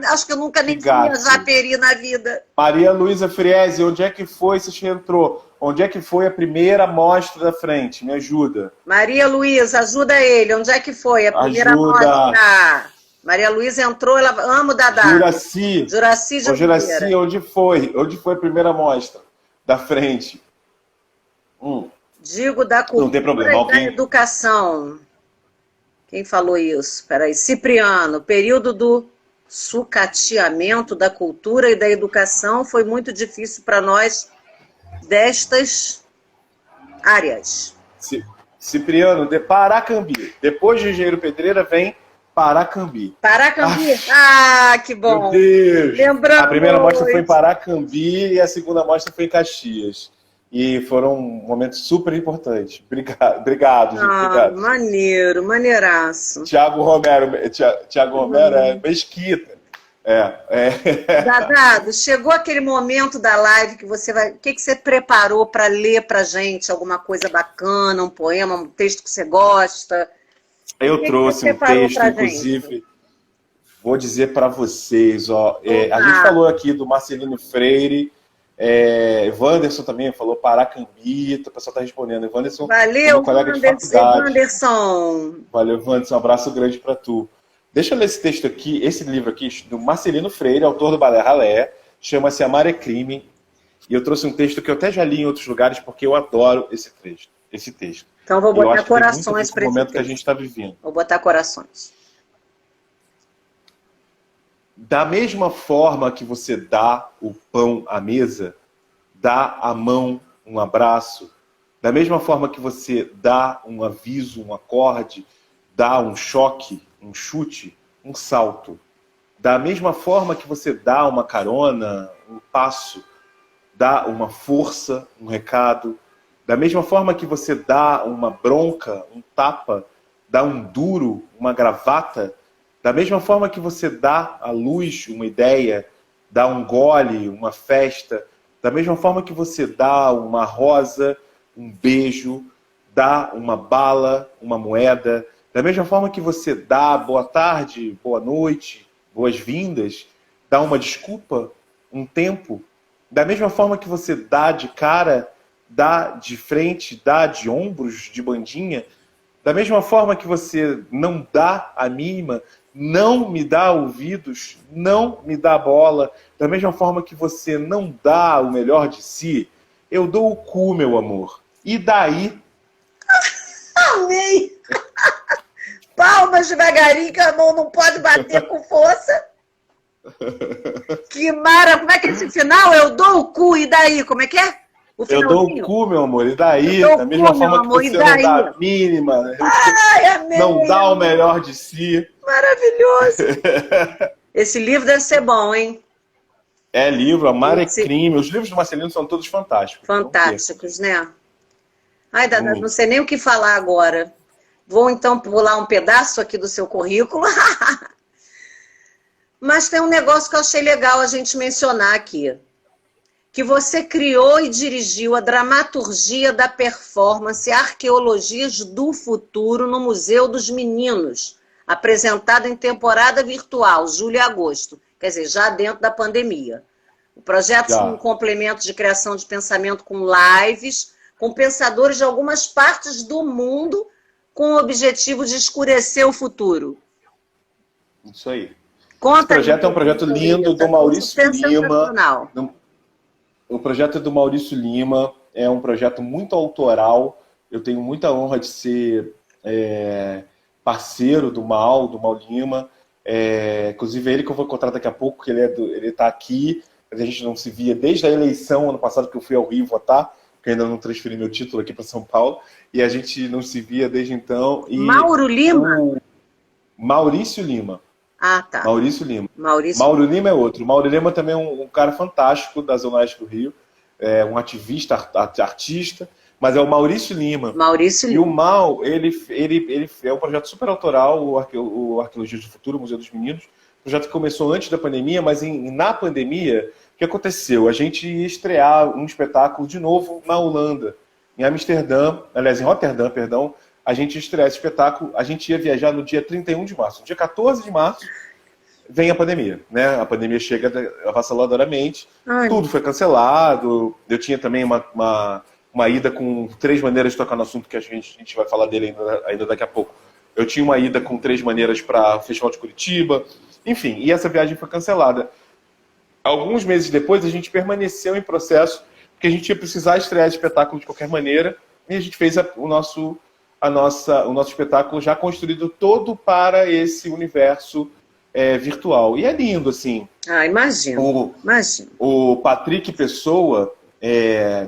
acho que eu nunca nem vi Japeri na vida. Maria Luísa Friese, onde é que foi, você entrou? Onde é que foi a primeira mostra da frente? Me ajuda. Maria Luísa, ajuda ele. Onde é que foi a primeira mostra? Maria Luísa entrou, ela ama o Dadá. Juraci de Juraci, onde foi? Onde foi a primeira mostra da frente? Digo da cultura não tem problema. e da educação. Quem falou isso? Peraí. Cipriano, período do sucateamento da cultura e da educação foi muito difícil para nós destas áreas. Cipriano, de Paracambi. Depois de Engenheiro Pedreira vem Paracambi. Paracambi? Que bom. Meu Deus. Lembrando. A primeira mostra foi em Paracambi e a segunda mostra foi em Caxias. E foram momentos super importantes. Obrigado, gente. Obrigado. Maneiro, maneiraço. Tiago Romero é Mesquita. Dadado, chegou aquele momento da live que você vai... O que você preparou para ler pra gente? Alguma coisa bacana, um poema, um texto que você gosta? Eu trouxe um texto, inclusive, vou dizer para vocês, a gente falou aqui do Marcelino Freire, Wanderson também falou Paracambi, o pessoal está respondendo. Wanderson, valeu, colega de faculdade. Wanderson. Valeu, Wanderson, um abraço grande para tu. Deixa eu ler esse texto aqui, esse livro aqui, do Marcelino Freire, autor do Balé Ralé, chama-se Amar é Crime, e eu trouxe um texto que eu até já li em outros lugares, porque eu adoro esse texto. Então vou botar corações para esse momento que a gente está vivendo. Vou botar corações. Da mesma forma que você dá o pão à mesa, dá a mão um abraço. Da mesma forma que você dá um aviso, um acorde, dá um choque, um chute, um salto. Da mesma forma que você dá uma carona, um passo, dá uma força, um recado. Da mesma forma que você dá uma bronca, um tapa, dá um duro, uma gravata, da mesma forma que você dá à luz uma ideia, dá um gole, uma festa, da mesma forma que você dá uma rosa, um beijo, dá uma bala, uma moeda, da mesma forma que você dá boa tarde, boa noite, boas-vindas, dá uma desculpa, um tempo, da mesma forma que você dá de cara, dá de frente, dá de ombros, de bandinha, da mesma forma que você não dá a mínima, não me dá ouvidos, não me dá bola, da mesma forma que você não dá o melhor de si, eu dou o cu, meu amor. E daí? Amei! Palmas devagarinho, que a mão não pode bater com força. Que mara! Como é que é esse final? Eu dou o cu, e daí? Como é que é? Eu dou o cu, meu amor, e daí? Da mesma forma que você não dá a mínima, não dá o melhor de si. Maravilhoso! Esse livro deve ser bom, hein? É livro, Amar é Crime. Os livros do Marcelino são todos fantásticos. Fantásticos, né? Ai, Dada, não sei nem o que falar agora. Vou então pular um pedaço aqui do seu currículo. Mas tem um negócio que eu achei legal a gente mencionar aqui. Que você criou e dirigiu a dramaturgia da performance Arqueologias do Futuro no Museu dos Meninos, apresentado em temporada virtual, julho e agosto, quer dizer, já dentro da pandemia. O projeto é um complemento de criação de pensamento com lives, com pensadores de algumas partes do mundo, com o objetivo de escurecer o futuro. Isso aí. Conta. Esse projeto é um projeto lindo do Maurício Lima. O projeto é do Maurício Lima, é um projeto muito autoral. Eu tenho muita honra de ser parceiro do Mau Lima. Inclusive, ele que eu vou encontrar daqui a pouco, porque ele está aqui. A gente não se via desde a eleição, ano passado, que eu fui ao Rio votar, porque ainda não transferi meu título aqui para São Paulo. E a gente não se via desde então. E Mauro Lima? Maurício Lima. Ah, tá. Maurício Lima. Mauro Lima é outro. Mauro Lima também é um cara fantástico da Zona Oeste do Rio. É um ativista, artista, mas é o Maurício Lima. Maurício Lima. E o Mau, ele é um projeto super autoral, o Arqueologia do Futuro, o Museu dos Meninos. Um projeto que começou antes da pandemia, mas na pandemia, o que aconteceu? A gente ia estrear um espetáculo de novo na Holanda, em Amsterdã, aliás, em Roterdã, perdão. A gente ia estrear esse espetáculo, a gente ia viajar no dia 31 de março. No dia 14 de março, vem a pandemia, né? A pandemia chega avassaladoramente, tudo foi cancelado. Eu tinha também uma ida com 3 maneiras de tocar no assunto, que a gente vai falar dele ainda daqui a pouco. Eu tinha uma ida com 3 maneiras para o Festival de Curitiba, enfim, e essa viagem foi cancelada. Alguns meses depois, a gente permaneceu em processo, porque a gente ia precisar estrear esse espetáculo de qualquer maneira, e a gente fez o nosso espetáculo já construído todo para esse universo virtual. E é lindo, assim. Ah, imagino. O Patrick Pessoa,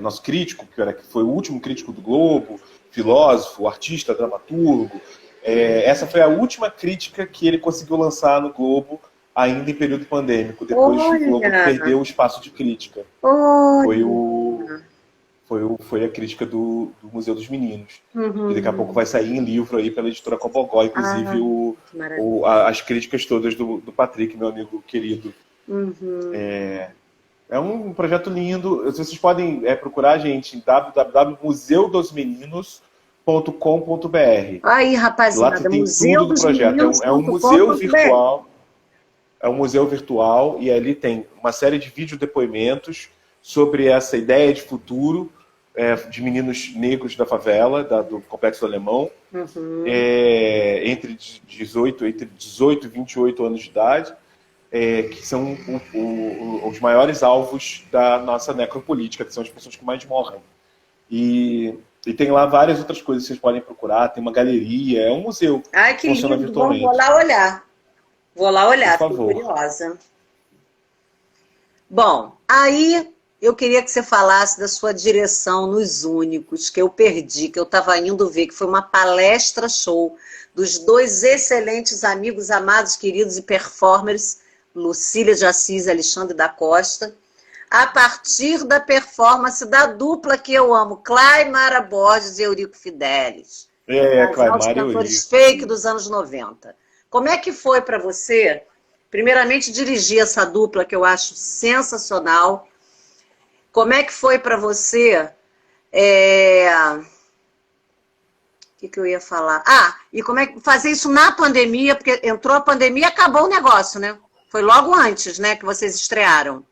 nosso crítico, que foi o último crítico do Globo, filósofo, artista, dramaturgo, essa foi a última crítica que ele conseguiu lançar no Globo, ainda em período pandêmico. Depois o Globo perdeu o espaço de crítica. Foi a crítica do Museu dos Meninos. E daqui a pouco vai sair em livro aí pela editora Cobogó, inclusive as críticas todas do Patrick, meu amigo querido. É um projeto lindo. Vocês podem procurar, gente, em www.museudosmeninos.com.br. Aí, rapaziada, lá tem tudo do projeto. É um museu virtual. É um museu virtual e ali tem uma série de videodepoimentos sobre essa ideia de futuro de meninos negros da favela, do Complexo Alemão, entre 18 e 28 anos de idade, que são os maiores alvos da nossa necropolítica, que são as pessoas que mais morrem. E tem lá várias outras coisas que vocês podem procurar, tem uma galeria, é um museu. Ai, que lindo, virtualmente. Vou lá olhar, fico curiosa. Bom, aí eu queria que você falasse da sua direção nos Únicos, que eu perdi, que eu estava indo ver, que foi uma palestra show dos 2 excelentes amigos, amados, queridos e performers, Lucília de Assis e Alexandre da Costa, a partir da performance da dupla que eu amo, Claymara Borges e Eurico Fidelis. Claymara e cantores fake dos anos 90. Como é que foi para você, primeiramente, dirigir essa dupla que eu acho sensacional? Como é que foi para você? O que eu ia falar? E como é que fazer isso na pandemia? Porque entrou a pandemia e acabou o negócio, né? Foi logo antes, né, que vocês estrearam.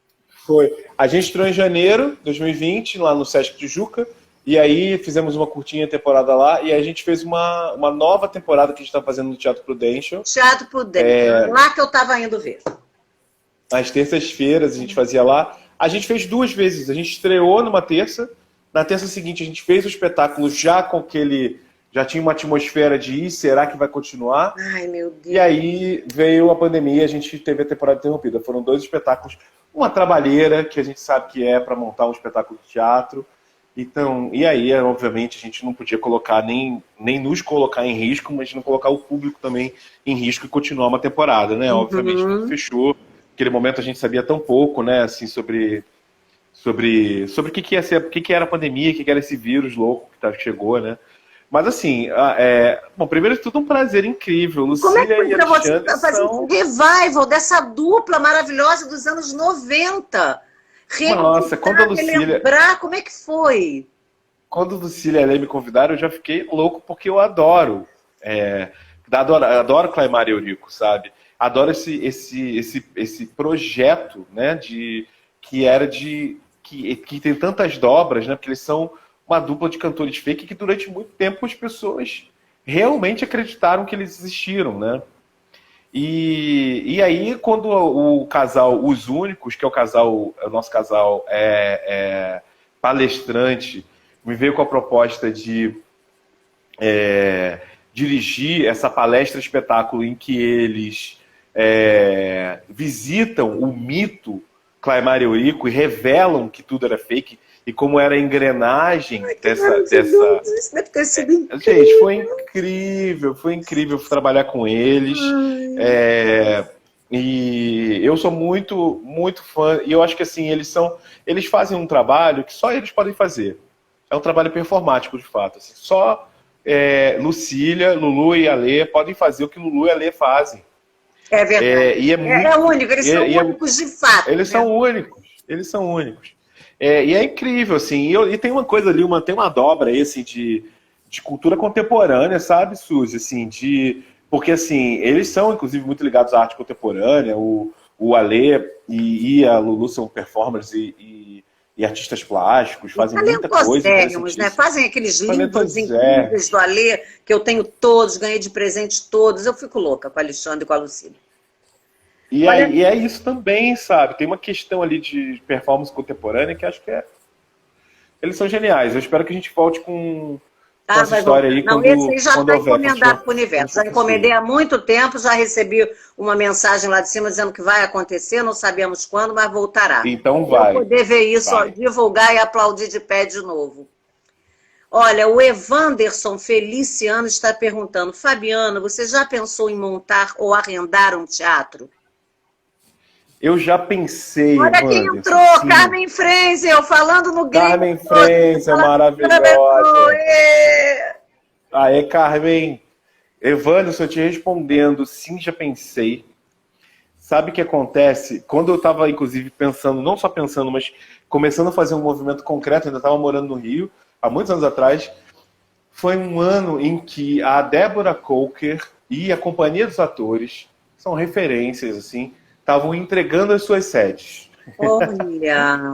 Foi. A gente estreou em janeiro de 2020, lá no Sesc Tijuca. E aí fizemos uma curtinha temporada lá. E aí a gente fez uma nova temporada que a gente está fazendo no Teatro Prudential. Teatro Prudential. Lá que eu estava indo ver. Às terças-feiras a gente fazia lá. A gente fez 2 vezes. A gente estreou numa terça. Na terça seguinte a gente fez o espetáculo já com aquele já tinha uma atmosfera de será que vai continuar? Ai, meu Deus. E aí veio a pandemia, a gente teve a temporada interrompida. Foram 2 espetáculos, uma trabalheira, que a gente sabe que é para montar um espetáculo de teatro. Então, e aí, obviamente, a gente não podia colocar nem nos colocar em risco, mas não colocar o público também em risco e continuar uma temporada, né? Obviamente, tudo fechou. Naquele momento a gente sabia tão pouco, né, assim, sobre o que ia ser, o que era a pandemia, o que era esse vírus louco que chegou, né? Mas assim, bom, primeiro de tudo, um prazer incrível. Como é que Lucília foi e pra você Alexandre fazer são... um revival dessa dupla maravilhosa dos anos 90? Nossa, quando a Lucília... relembrar, como é que foi? Quando a Lucília e a Lê me convidaram, eu já fiquei louco, porque eu adoro. Adoro Claymar e Eurico, sabe? Adoro esse projeto, né? Que tem tantas dobras, né? Porque eles são uma dupla de cantores fake que durante muito tempo as pessoas realmente acreditaram que eles existiram, né? E aí, quando o casal Os Únicos, que é o nosso casal palestrante, me veio com a proposta de dirigir essa palestra espetáculo em que eles visitam o mito Claymar e Eurico e revelam que tudo era fake e como era a engrenagem dessa... Isso deve ter sido incrível. Gente, foi incrível trabalhar com eles. E eu sou muito, muito fã, e eu acho que assim, eles fazem um trabalho que só eles podem fazer. É um trabalho performático, de fato. Assim. Só Lucília, Lulu e Alê podem fazer o que Lulu e Alê fazem. É verdade. É único, eles são únicos de fato. Eles são únicos. E é incrível, assim. E tem uma coisa ali, tem uma dobra aí, assim, de cultura contemporânea, sabe, Suzy? Assim, porque, assim, eles são, inclusive, muito ligados à arte contemporânea. O Alê e a Lulu são performers e artistas plásticos, fazem muita coisa. Né? Fazem aqueles livros incríveis do Alê, que eu tenho todos, ganhei de presente todos. Eu fico louca com a Alexandre e com a Lucília. E é isso também, sabe? Tem uma questão ali de performance contemporânea que acho que eles são geniais. Eu espero que a gente volte com essa história aí. Não, esse aí já está encomendado para o universo. Já encomendei há muito tempo, já recebi uma mensagem lá de cima dizendo que vai acontecer, não sabemos quando, mas voltará. Então vai. Vou poder ver isso, divulgar e aplaudir de pé de novo. Olha, o Evanderson Feliciano está perguntando: Fabiana, você já pensou em montar ou arrendar um teatro? Eu já pensei, Olha quem entrou, sim. Carmen Frenzel, falando no grito. Carmen Frenzel, maravilhosa. Aê, Carmen. Evanderson, te respondendo, sim, já pensei. Sabe o que acontece? Quando eu estava, inclusive, pensando, não só pensando, mas começando a fazer um movimento concreto, ainda estava morando no Rio, há muitos anos atrás, foi um ano em que a Débora Coker e a Companhia dos Atores, são referências, assim, estavam entregando as suas sedes. Olha!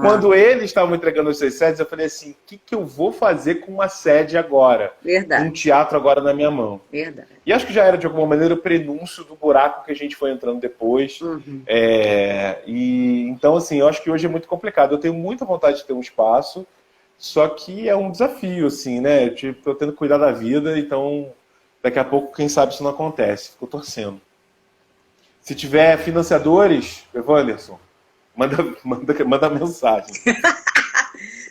Quando eles estavam entregando as suas sedes, eu falei assim, o que eu vou fazer com uma sede agora? Verdade. Um teatro agora na minha mão. Verdade. E acho que já era, de alguma maneira, o prenúncio do buraco que a gente foi entrando depois. Uhum. Então, assim, eu acho que hoje é muito complicado. Eu tenho muita vontade de ter um espaço, só que é um desafio, assim, né? Tipo, eu tendo que cuidar da vida, então daqui a pouco, quem sabe, isso não acontece. Fico torcendo. Se tiver financiadores, Evanderson, manda mensagem.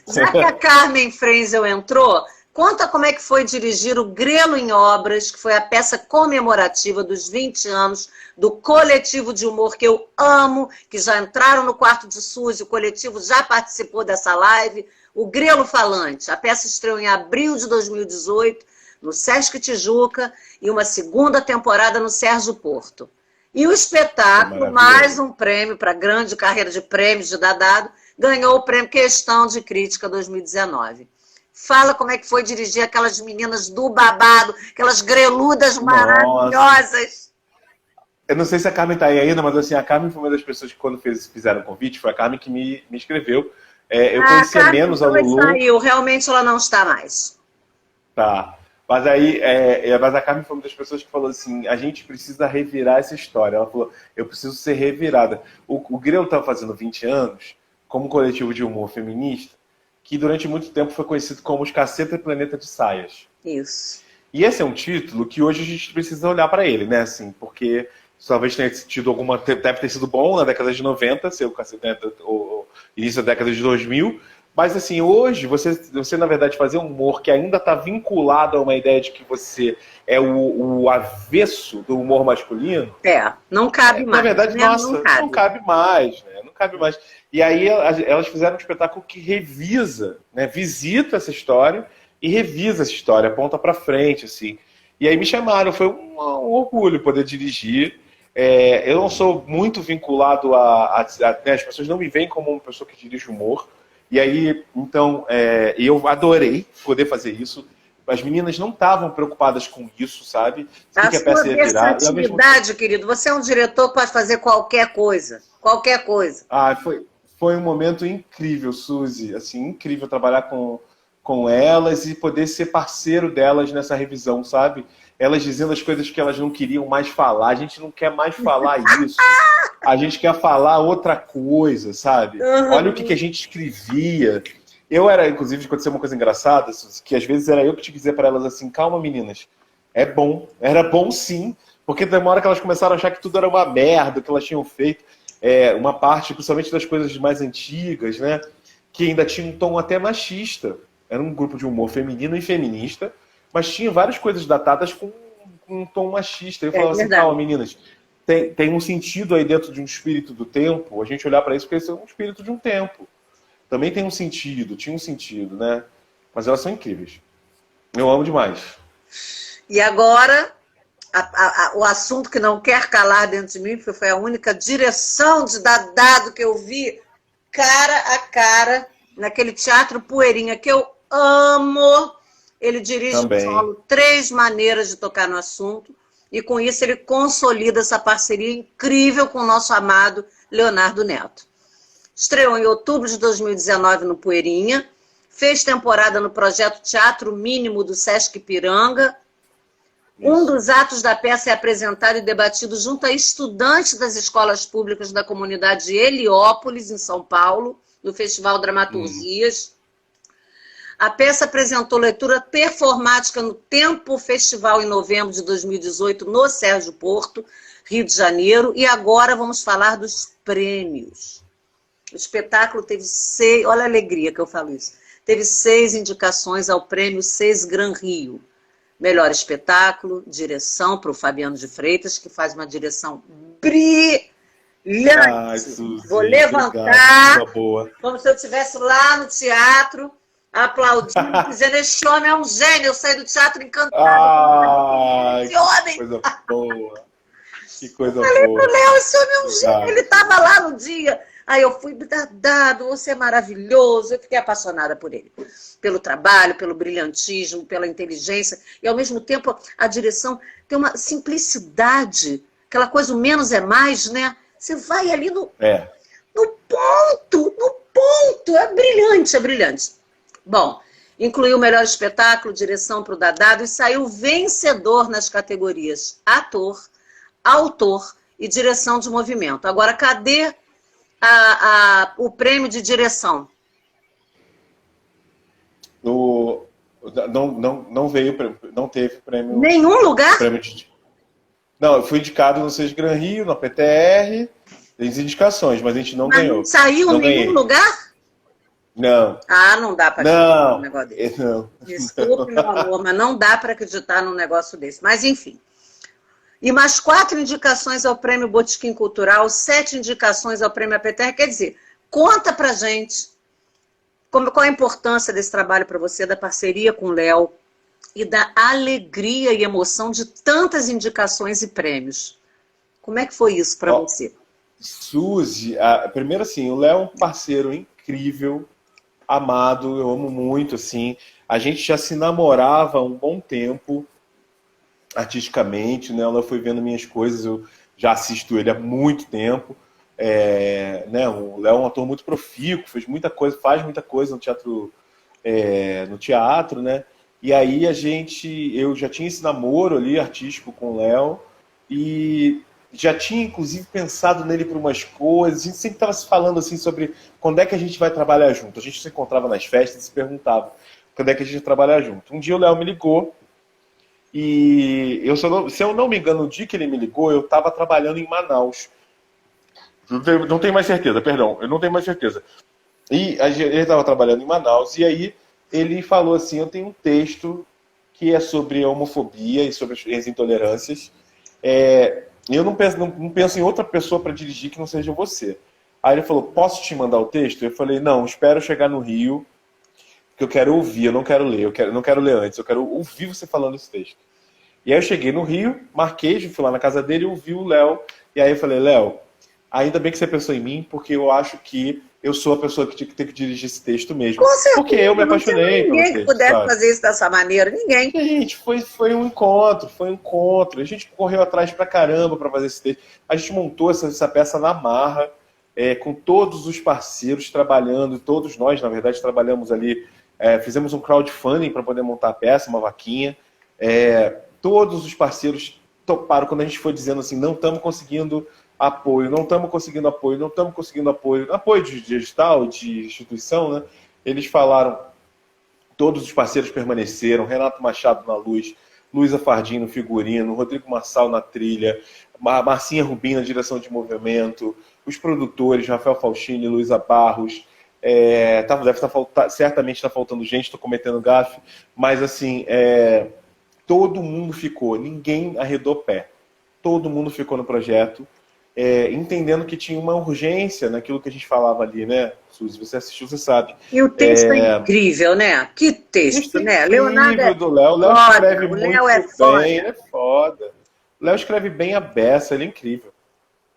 Já que a Carmen Frenzel entrou, conta como é que foi dirigir o Grelo em Obras, que foi a peça comemorativa dos 20 anos do coletivo de humor que eu amo, que já entraram no quarto de Suzy, o coletivo já participou dessa live, o Grelo Falante. A peça estreou em abril de 2018, no Sesc Tijuca, e uma segunda temporada no Sérgio Porto. E o espetáculo, mais um prêmio para a grande carreira de prêmios de Dadado, ganhou o prêmio Questão de Crítica 2019. Fala como é que foi dirigir aquelas meninas do babado, aquelas greludas maravilhosas. Eu não sei se a Carmen está aí ainda, mas assim, a Carmen foi uma das pessoas que quando fizeram o convite, foi a Carmen que me escreveu. Eu conhecia menos a Lulu. Saiu, realmente ela não está mais. Tá. Mas aí, mas a Carmen foi uma das pessoas que falou assim, a gente precisa revirar essa história. Ela falou, eu preciso ser revirada. O Grelo estava fazendo 20 anos, como coletivo de humor feminista, que durante muito tempo foi conhecido como os Caceta e Planeta de Saias. Isso. E esse é um título que hoje a gente precisa olhar para ele, né? Assim, porque talvez tenha tido alguma. Deve ter sido bom na década de 90, né, o início da década de 2000. Mas, assim, hoje, você na verdade, fazer um humor que ainda está vinculado a uma ideia de que você é o avesso do humor masculino. Não cabe mais. Na verdade, né? nossa, não cabe mais, né? Não cabe mais. E aí elas fizeram um espetáculo que revisa, né? Visita essa história e revisa essa história, aponta para frente, assim. E aí me chamaram, foi um orgulho poder dirigir. Eu não sou muito vinculado né, as pessoas não me veem como uma pessoa que dirige humor. E aí, então, eu adorei poder fazer isso. As meninas não estavam preocupadas com isso, sabe? A que a peça ia virar. Versatilidade, querido, você é um diretor que pode fazer qualquer coisa. Qualquer coisa. Foi um momento incrível, Suzy. Assim, incrível trabalhar com elas e poder ser parceiro delas nessa revisão, sabe? Elas dizendo as coisas que elas não queriam mais falar. A gente não quer mais falar isso. A gente quer falar outra coisa, sabe? Olha o que a gente escrevia. Inclusive, aconteceu uma coisa engraçada, que às vezes era eu que tinha que dizer para elas assim, calma, meninas, é bom. Era bom sim, porque demora que elas começaram a achar que tudo era uma merda, que elas tinham feito. Uma parte, principalmente das coisas mais antigas, né? Que ainda tinha um tom até machista. Era um grupo de humor feminino e feminista, mas tinha várias coisas datadas com um tom machista. Eu falava assim, calma, meninas, tem um sentido aí dentro de um espírito do tempo, a gente olhar para isso porque esse é um espírito de um tempo. Também tem um sentido, tinha um sentido, né? Mas elas são incríveis. Eu amo demais. E agora, o assunto que não quer calar dentro de mim, porque foi a única direção de Dadado que eu vi cara a cara naquele Teatro Poeirinha, que eu amo. Ele dirige o solo 3 maneiras de tocar no assunto, e com isso ele consolida essa parceria incrível com o nosso amado Leonardo Neto. Estreou em outubro de 2019 no Poeirinha, fez temporada no projeto Teatro Mínimo do Sesc Ipiranga. Um dos atos da peça é apresentado e debatido junto a estudantes das escolas públicas da comunidade de Heliópolis, em São Paulo, no Festival Dramaturgias. A peça apresentou leitura performática no Tempo Festival em novembro de 2018, no Sérgio Porto, Rio de Janeiro. E agora vamos falar dos prêmios. O espetáculo teve 6... Olha a alegria que eu falo isso. Teve 6 indicações ao prêmio 6 Gran Rio. Melhor espetáculo, direção para o Fabiano de Freitas, que faz uma direção brilhante. Ai, Suzy, vou levantar, boa. como se eu estivesse lá no teatro, aplaudindo, dizendo, este homem é um gênio, eu saí do teatro encantado. Esse homem! Que coisa boa. Que coisa boa. Eu falei pro Léo, esse homem é um gênio, ele estava lá no dia. Aí eu fui, Dadado, você é maravilhoso. Eu fiquei apaixonada por ele. Pelo trabalho, pelo brilhantismo, pela inteligência. E, ao mesmo tempo, a direção tem uma simplicidade. Aquela coisa, o menos é mais, né? Você vai ali no ponto, no ponto. É brilhante, é brilhante. Bom, incluiu o melhor espetáculo, direção para o Dadado, e saiu vencedor nas categorias ator, autor e direção de movimento. Agora, cadê o prêmio de direção? Não veio, não teve prêmio. Nenhum lugar? Não, eu fui indicado no Sesc Gran Rio, na PTR, tem indicações, mas a gente não ganhou. Não saiu em nenhum lugar? Não. Não dá para acreditar num negócio desse. Não. Desculpe, meu amor, mas não dá para acreditar num negócio desse. Mas, enfim. E mais 4 indicações ao Prêmio Botequim Cultural, 7 indicações ao Prêmio APTR. Quer dizer, conta pra gente qual a importância desse trabalho para você, da parceria com o Léo e da alegria e emoção de tantas indicações e prêmios. Como é que foi isso para você? Suzy, primeiro assim, o Léo é um parceiro incrível, amado, eu amo muito, assim. A gente já se namorava há um bom tempo, artisticamente, né? Ela foi vendo minhas coisas, eu já assisto ele há muito tempo. Né? O Léo é um ator muito profícuo, faz muita coisa no teatro, né? E aí eu já tinha esse namoro ali artístico com o Léo e já tinha inclusive pensado nele por umas coisas. A gente sempre estava se falando assim sobre quando é que a gente vai trabalhar junto. A gente se encontrava nas festas e se perguntava quando é que a gente vai trabalhar junto. Um dia o Léo me ligou E se eu não me engano, no dia que ele me ligou, eu estava trabalhando em Manaus. Não tenho mais certeza, perdão, eu não tenho mais certeza. E ele estava trabalhando em Manaus, e aí ele falou assim: eu tenho um texto que é sobre a homofobia e sobre as intolerâncias. Eu não penso em outra pessoa para dirigir que não seja você. Aí ele falou: posso te mandar o texto? Eu falei: não, espero chegar no Rio, que eu quero ouvir, eu não quero ler, não quero ler antes, eu quero ouvir você falando esse texto. E aí eu cheguei no Rio, marquei, fui lá na casa dele, ouvi o Léo, e aí eu falei: Léo, ainda bem que você pensou em mim, porque eu acho que eu sou a pessoa que tem que dirigir esse texto mesmo. Com certeza, porque eu me apaixonei pelo ninguém texto, que pudesse sabe? fazer isso dessa maneira, ninguém. Gente, foi um encontro, foi um encontro. A gente correu atrás pra caramba pra fazer esse texto. A gente montou essa peça na marra, com todos os parceiros trabalhando, todos nós, na verdade, trabalhamos ali, fizemos um crowdfunding para poder montar a peça, uma vaquinha. Todos os parceiros toparam quando a gente foi dizendo assim: não estamos conseguindo apoio, não estamos conseguindo apoio, não estamos conseguindo apoio. Apoio de digital, de instituição, né? Eles falaram, todos os parceiros permaneceram: Renato Machado na luz, Luísa Fardim no figurino, Rodrigo Marçal na trilha, Marcinha Rubim na direção de movimento, os produtores, Rafael Faustini, Luísa Barros. Certamente está faltando gente, estou cometendo gafe, mas assim, todo mundo ficou, ninguém arredou pé. Todo mundo ficou no projeto, entendendo que tinha uma urgência naquilo que a gente falava ali, né, Suzy? Você assistiu, você sabe. E o texto é incrível, né? Que texto, né? Leonardo do Léo. O Léo escreve muito bem, ele é foda. O Léo escreve bem a beça, ele é incrível.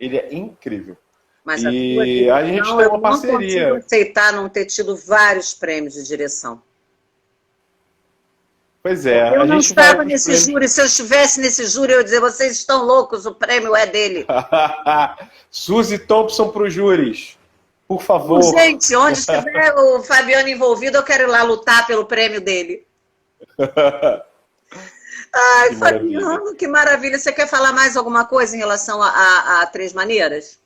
Ele é incrível. Mas e a gente tem uma parceria. Eu não consigo aceitar não ter tido vários prêmios de direção. Pois é. Eu não estava nesse júri. Se eu estivesse nesse júri, eu ia dizer: vocês estão loucos, o prêmio é dele. Suzy Thompson para os júris, por favor. Gente, onde estiver o Fabiano envolvido, eu quero ir lá lutar pelo prêmio dele. Ai, que Fabiano, maravilha. Que maravilha. Você quer falar mais alguma coisa em relação a Três Maneiras?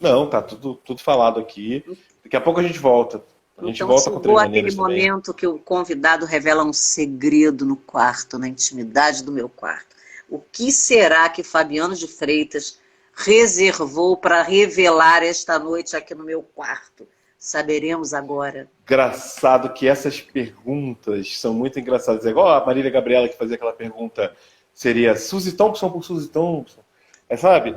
Não, tá tudo falado aqui. Daqui a pouco a gente volta. A gente volta com Três Maneiras aquele também. Momento que o convidado revela um segredo no quarto, na intimidade do meu quarto. O que será que Fabiano de Freitas reservou para revelar esta noite aqui no meu quarto? Saberemos agora. Engraçado que essas perguntas são muito engraçadas. É igual a Marília Gabriela, que fazia aquela pergunta, seria Suzy Thompson por Suzy Thompson. Sabe?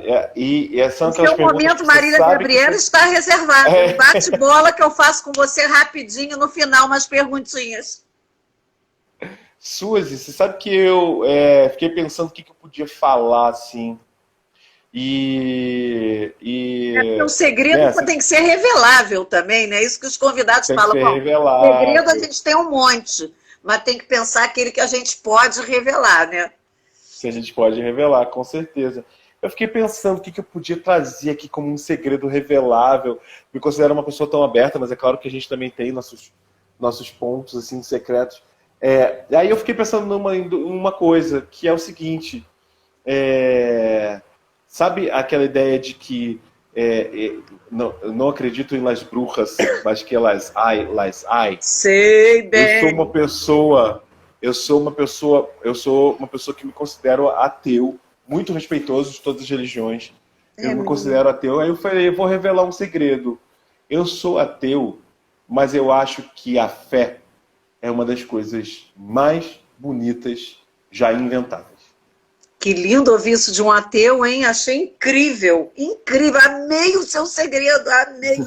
São aquelas perguntas. O momento, Marília Gabriela, está reservado. Um bate-bola que eu faço com você rapidinho, no final, umas perguntinhas. Suzy, você sabe que eu fiquei pensando o que eu podia falar, assim. Porque o segredo tem que ser revelável também, né? Isso que os convidados falam. Bom, segredo a gente tem um monte, mas tem que pensar aquele que a gente pode revelar, né? Que a gente pode revelar, com certeza. Eu fiquei pensando o que eu podia trazer aqui como um segredo revelável. Me considero uma pessoa tão aberta, mas é claro que a gente também tem nossos pontos assim secretos. Aí eu fiquei pensando numa coisa, que é o seguinte. Sabe aquela ideia de que não acredito em las brujas, mas que las hay. Sei bem. Eu sou uma pessoa que me considero ateu, muito respeitoso de todas as religiões. Eu me considero ateu. Aí eu falei: eu vou revelar um segredo. Eu sou ateu, mas eu acho que a fé é uma das coisas mais bonitas já inventadas. Que lindo ouvir isso de um ateu, hein? Achei incrível, incrível. Amei o seu segredo, amei.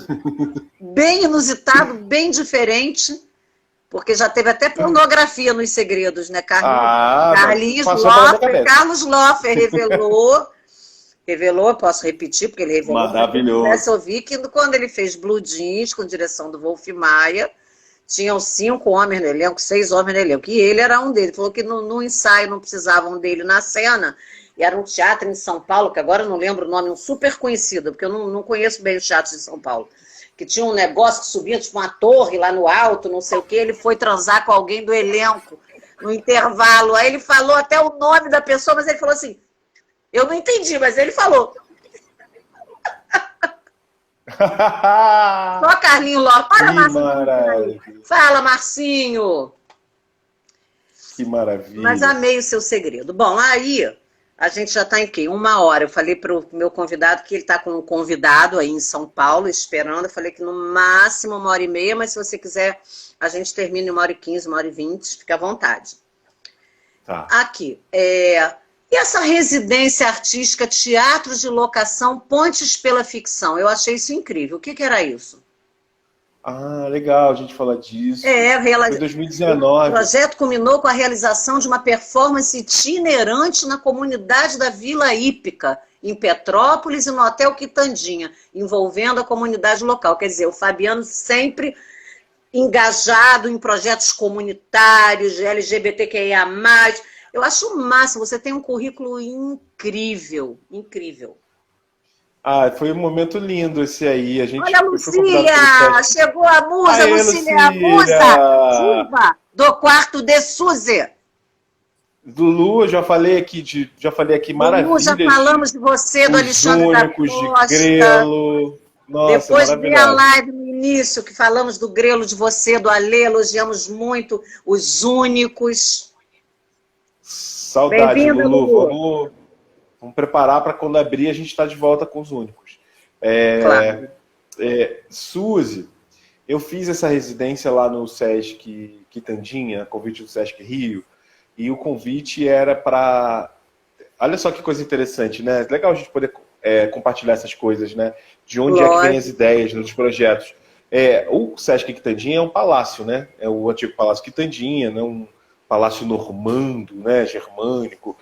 Bem inusitado, bem diferente, porque já teve até pornografia nos segredos, né? Carlos Loffer revelou, posso repetir, porque ele revelou. Maravilhoso. Se ouvir que quando ele fez Blue Jeans, com direção do Wolf Maia, tinham 5 homens no elenco, 6 homens no elenco, e ele era um deles. Falou que no ensaio não precisavam dele na cena, e era um teatro em São Paulo, que agora eu não lembro o nome, um super conhecido, porque eu não conheço bem os teatros de São Paulo, que tinha um negócio que subia tipo uma torre lá no alto, não sei o quê. Ele foi transar com alguém do elenco no intervalo, aí ele falou até o nome da pessoa, mas ele falou assim, eu não entendi, mas ele falou. Só Carlinho Lopes. Para, Marcinho. Fala, Marcinho. Que Mas maravilha. amei o seu segredo. Bom, aí a gente já está em quê? 1 hora. Eu falei para o meu convidado que ele está com um convidado aí em São Paulo esperando. Eu falei que no máximo 1 hora e meia, mas se você quiser, a gente termina em 1 hora e 15, 1 hora e 20, fica à vontade. Tá. Aqui, e essa residência artística, teatro de locação, Pontes pela Ficção? Eu achei isso incrível. O que era isso? Ah, legal a gente falar disso. É, Foi o 2019. projeto culminou com a realização de uma performance itinerante na comunidade da Vila Hípica, em Petrópolis e no Hotel Quitandinha, envolvendo a comunidade local. Quer dizer, o Fabiano sempre engajado em projetos comunitários, de LGBTQIA+. Eu acho o máximo, você tem um currículo incrível, incrível. Ah, foi um momento lindo esse aí. Olha a Eu fui convidado pelo Lucília! SESC. Chegou a musa, Aê, Lucília é a musa! Lucília! Diva do quarto de Suzy! Lulu, eu já falei aqui Lulu, já maravilhas falamos de você, do Os Alexandre da Únicos, de Costa. Grelo. Nossa, Depois vi a maravilhosa. live no início, que falamos do Grelo de você, do Alê, elogiamos muito os Únicos. Saudade, Bem-vinda, Lulu. Lulu. Vamos preparar para quando abrir a gente estar de volta com os Únicos. Claro. Suzy, eu fiz essa residência lá no Sesc Quitandinha, convite do Sesc Rio, e o convite era para... Olha só que coisa interessante, né? Legal a gente poder compartilhar essas coisas, né? De onde é que vem as ideias dos projetos. O Sesc Quitandinha é um palácio, né? É o antigo Palácio Quitandinha, né? Um palácio normando, né? Germânico,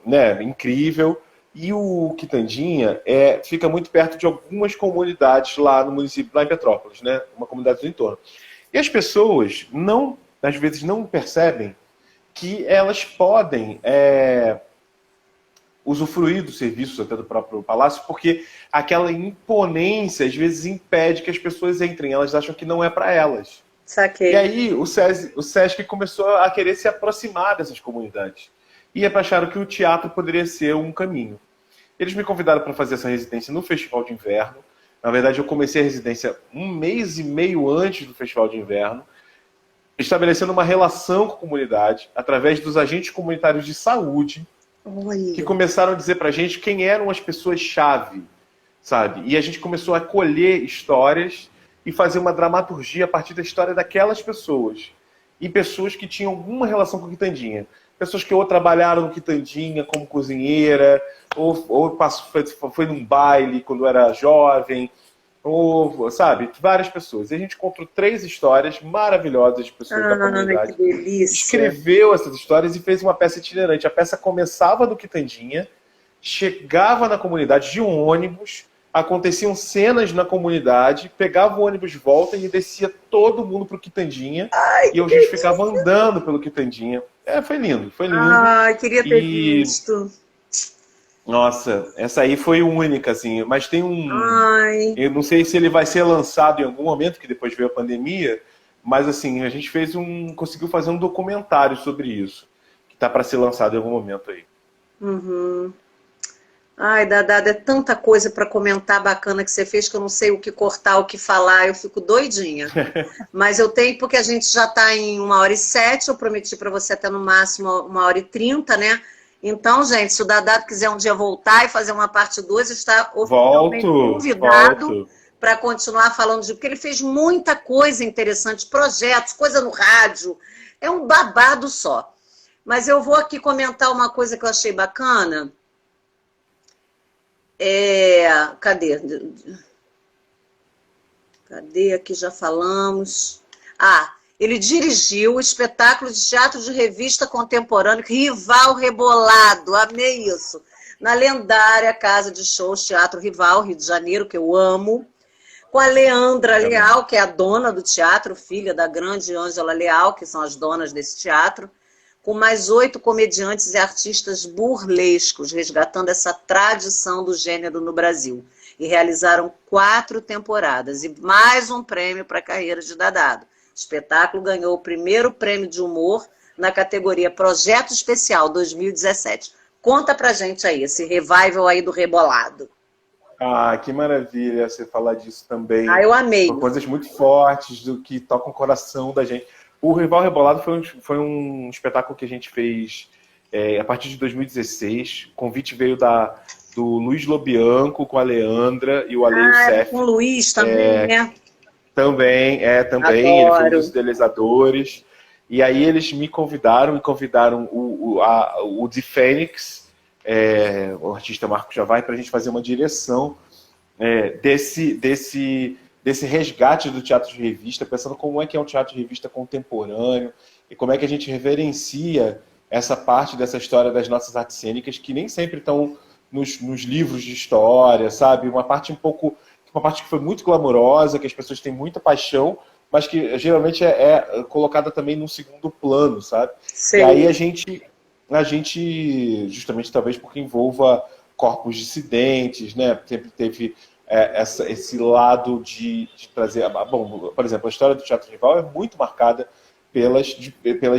né? Incrível. E o Quitandinha fica muito perto de algumas comunidades lá no município, lá em Petrópolis, né? Uma comunidade do entorno. E as pessoas, às vezes, não percebem que elas podem usufruir dos serviços até do próprio palácio, porque aquela imponência, às vezes, impede que as pessoas entrem. Elas acham que não é para elas. Saquei. E aí o Sesc começou a querer se aproximar dessas comunidades. E acharam que o teatro poderia ser um caminho. Eles me convidaram para fazer essa residência no Festival de Inverno. Na verdade, eu comecei a residência 1 mês e meio antes do Festival de Inverno, estabelecendo uma relação com a comunidade, através dos agentes comunitários de saúde, que começaram a dizer para a gente quem eram as pessoas-chave, sabe? E a gente começou a colher histórias e fazer uma dramaturgia a partir da história daquelas pessoas. E pessoas que tinham alguma relação com o Quitandinha. Pessoas que ou trabalharam no Quitandinha como cozinheira, ou foi num baile quando era jovem, ou, sabe, várias pessoas. E a gente encontrou 3 histórias maravilhosas de pessoas da comunidade. Que delícia. Escreveu essas histórias e fez uma peça itinerante. A peça começava do Quitandinha, chegava na comunidade de um ônibus, aconteciam cenas na comunidade, pegava o ônibus de volta e descia todo mundo pro Quitandinha. E a gente ficava andando pelo Quitandinha. Foi lindo, foi lindo. Ai, queria ter visto. Nossa, essa aí foi única, assim. Mas tem eu não sei se ele vai ser lançado em algum momento, que depois veio a pandemia, mas assim, a gente conseguiu fazer um documentário sobre isso, que tá para ser lançado em algum momento aí. Uhum. Ai, Dadada, é tanta coisa para comentar bacana que você fez que eu não sei o que cortar, o que falar, eu fico doidinha. Mas eu tenho, porque a gente já está em 1h07, eu prometi para você até no máximo 1h30, né? Então, gente, se o Dadado quiser um dia voltar e fazer uma parte 2, está oficialmente convidado para continuar falando porque ele fez muita coisa interessante, projetos, coisa no rádio, é um babado só. Mas eu vou aqui comentar uma coisa que eu achei bacana. Cadê? Cadê? Aqui já falamos. Ele dirigiu o espetáculo de teatro de revista contemporâneo Rival Rebolado. Amei isso. Na lendária Casa de Shows Teatro Rival, Rio de Janeiro, que eu amo. Com a Leandra Leal, que é a dona do teatro, filha da grande Ângela Leal, que são as donas desse teatro. Com mais 8 comediantes e artistas burlescos, resgatando essa tradição do gênero no Brasil. E realizaram 4 temporadas e mais um prêmio para a carreira de Dadado. O espetáculo ganhou o primeiro prêmio de humor na categoria Projeto Especial 2017. Conta pra gente aí, esse revival aí do Rebolado. Que maravilha você falar disso também. Eu amei. São coisas muito fortes, do que tocam o coração da gente. O Rival Rebolado foi um espetáculo que a gente fez a partir de 2016. O convite veio do Luiz Lobianco com a Leandra e o Ale Youssef. Com o Luiz também, né? Também. Ele foi um dos idealizadores. E aí eles me convidaram o Di Fênix, o artista Marco Javai, para a gente fazer uma direção desse resgate do teatro de revista, pensando como é que é um teatro de revista contemporâneo e como é que a gente reverencia essa parte dessa história das nossas artes cênicas que nem sempre estão nos livros de história, sabe? Uma parte que foi muito glamourosa, que as pessoas têm muita paixão, mas que geralmente é colocada também num segundo plano, sabe? Sim. E aí a gente, justamente talvez porque envolva corpos dissidentes, né? Sempre teve esse lado de trazer... Bom, por exemplo, a história do Teatro Rival é muito marcada pelas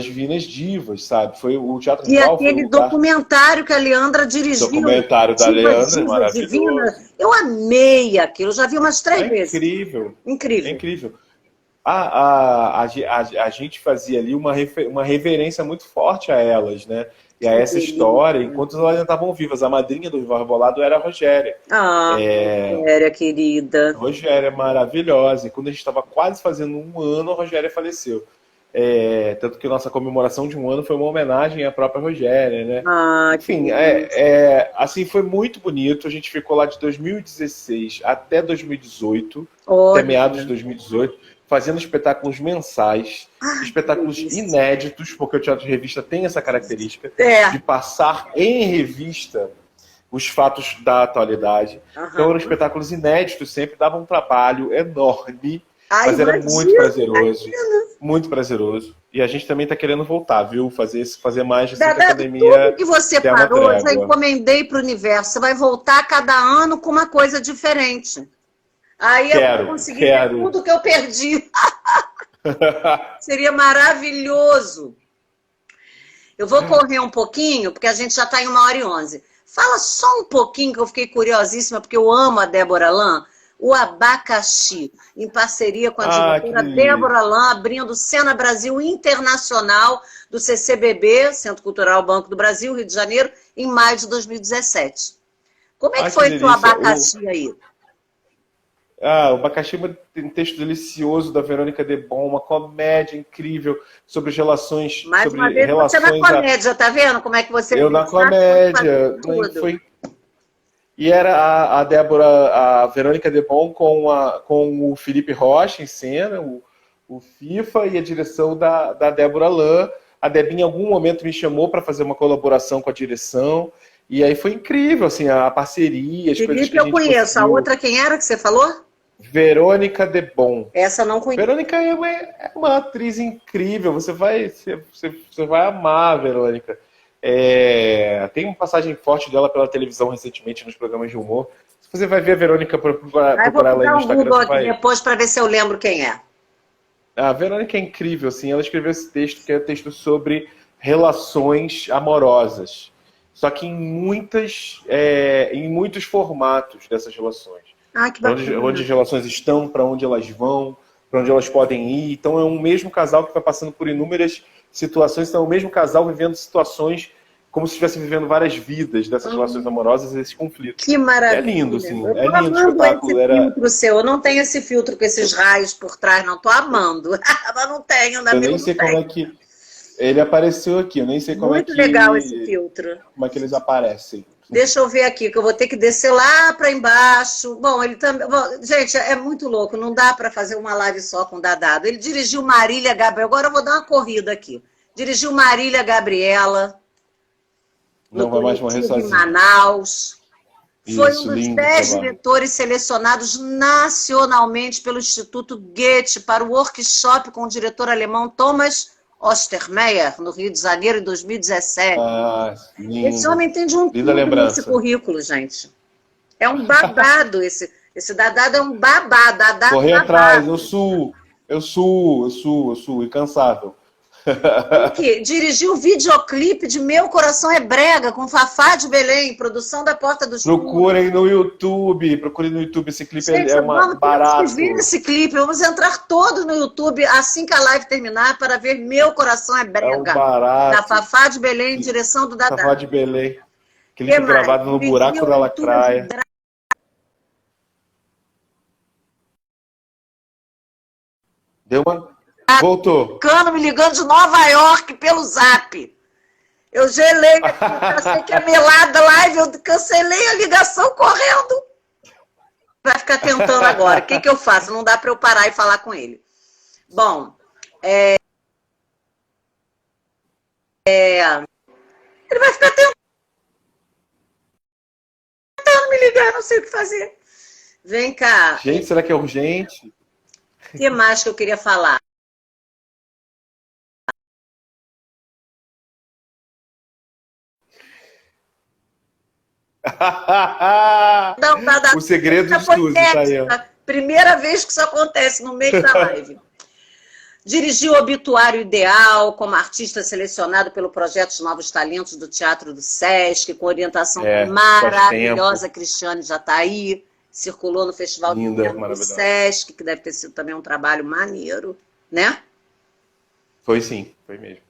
Divinas Divas, sabe? Foi o Teatro Rival... E aquele documentário que a Leandra dirigiu. O documentário da Leandra, maravilhoso. Divina. Eu amei aquilo, eu já vi umas 3 vezes. Incrível. Incrível. É incrível. A gente fazia ali uma reverência muito forte a elas, né? E a essa história, enquanto elas ainda estavam vivas. A madrinha do Rival Rebolado era a Rogéria. Rogéria, querida. Rogéria, maravilhosa. E quando a gente estava quase fazendo 1 ano, a Rogéria faleceu. Tanto que a nossa comemoração de 1 ano foi uma homenagem à própria Rogéria, né? Enfim, assim, foi muito bonito. A gente ficou lá de 2016 até 2018, até meados de 2018. Fazendo espetáculos mensais, espetáculos inéditos, porque o teatro de revista tem essa característica de passar em revista os fatos da atualidade. Então eram espetáculos inéditos, sempre davam um trabalho enorme, mas era muito prazeroso. Muito prazeroso. E a gente também está querendo voltar, viu? Fazer mais assim, que a pandemia. Tudo que você parou, eu já encomendei para o universo. Você vai voltar cada ano com uma coisa diferente. Aí eu vou conseguir ver tudo que eu perdi. Seria maravilhoso. Eu vou correr um pouquinho, porque a gente já está em 1h11. Fala só um pouquinho, que eu fiquei curiosíssima, porque eu amo a Débora Lan, o Abacaxi, em parceria com a diretora Débora Lan, abrindo Cena Brasil Internacional do CCBB, Centro Cultural Banco do Brasil, Rio de Janeiro, em maio de 2017. Como é que foi o Abacaxi aí? O Abacaxi tem um texto delicioso da Verônica Debon, uma comédia incrível sobre as relações... Mais uma vez, você na comédia, tá vendo como é que você... Eu na comédia. E era a Verônica Debon com o Felipe Rocha em cena, o FIFA, e a direção da Débora Lan. A Debinha em algum momento me chamou para fazer uma colaboração com a direção. E aí foi incrível, assim, a parceria, as coisas que a gente conheço. Conseguiu. A outra quem era que você falou? Verônica Debon. Essa não conheço. Verônica é uma atriz incrível. Você vai amar a Verônica. Tem uma passagem forte dela pela televisão recentemente nos programas de humor. Você vai ver a Verônica procurar ela aí no Instagram. Vou dar um Google aqui depois para ver se eu lembro quem é. A Verônica é incrível, assim. Ela escreveu esse texto, que é um texto sobre relações amorosas. Só que em muitos formatos dessas relações. Que bacana. Onde as relações estão, para onde elas vão, para onde elas podem ir. Então é um mesmo casal que vai passando por inúmeras situações. Então é o mesmo casal vivendo situações como se estivesse vivendo várias vidas dessas relações amorosas e esses conflitos. Que maravilha. É lindo, assim. É lindo o espetáculo. Filtro seu. Eu não tenho esse filtro com esses raios por trás, não. Estou amando. Mas não tenho. Eu nem sei como é que... Ele apareceu aqui, eu nem sei como Muito legal esse filtro. Como é que eles aparecem. Deixa eu ver aqui, que eu vou ter que descer lá para embaixo. Bom, ele também... gente, é muito louco, não dá para fazer uma live só com o Dadado. Ele dirigiu Marília Gabriela, agora eu vou dar uma corrida aqui. Dirigiu Marília Gabriela, não vai mais morrer sozinho. Em Manaus. Foi um dos 10 trabalho. diretores selecionados nacionalmente pelo Instituto Goethe para o workshop com o diretor alemão Thomas Ostermeyer, no Rio de Janeiro, em 2017. Lindo. Esse homem tem de um tudo nesse currículo, gente. É um babado. Esse Dadado é um babado. Correr atrás, eu sou incansável. Que dirigiu o videoclipe de Meu Coração é Brega, com Fafá de Belém, produção da Porta dos Fundos. Procurem no YouTube, esse clipe. Gente, barato. Temos que ver esse clipe, vamos entrar todos no YouTube assim que a live terminar para ver Meu Coração é Brega. É um barato. Da Fafá de Belém, direção do Dadá. Fafá de Belém. Clipe gravado no buraco da lacraia. Deu uma... Voltou. Cano me ligando de Nova York pelo Zap. Eu gelei, pensei que ia melar da live, eu cancelei a ligação correndo. Vai ficar tentando agora. O que eu faço? Não dá para eu parar e falar com ele. Bom, ele vai ficar tentando me ligar, não sei o que fazer. Vem cá. Gente, será que é urgente? O que mais que eu queria falar? O segredo de Suzy tá aí. Primeira vez que isso acontece no meio da live. Dirigiu o Obituário Ideal como artista selecionado pelo projeto de Novos Talentos do Teatro do Sesc, com orientação maravilhosa. Cristiane Jataí. Circulou no Festival do Sesc, que deve ter sido também um trabalho maneiro, né? Foi sim, foi mesmo.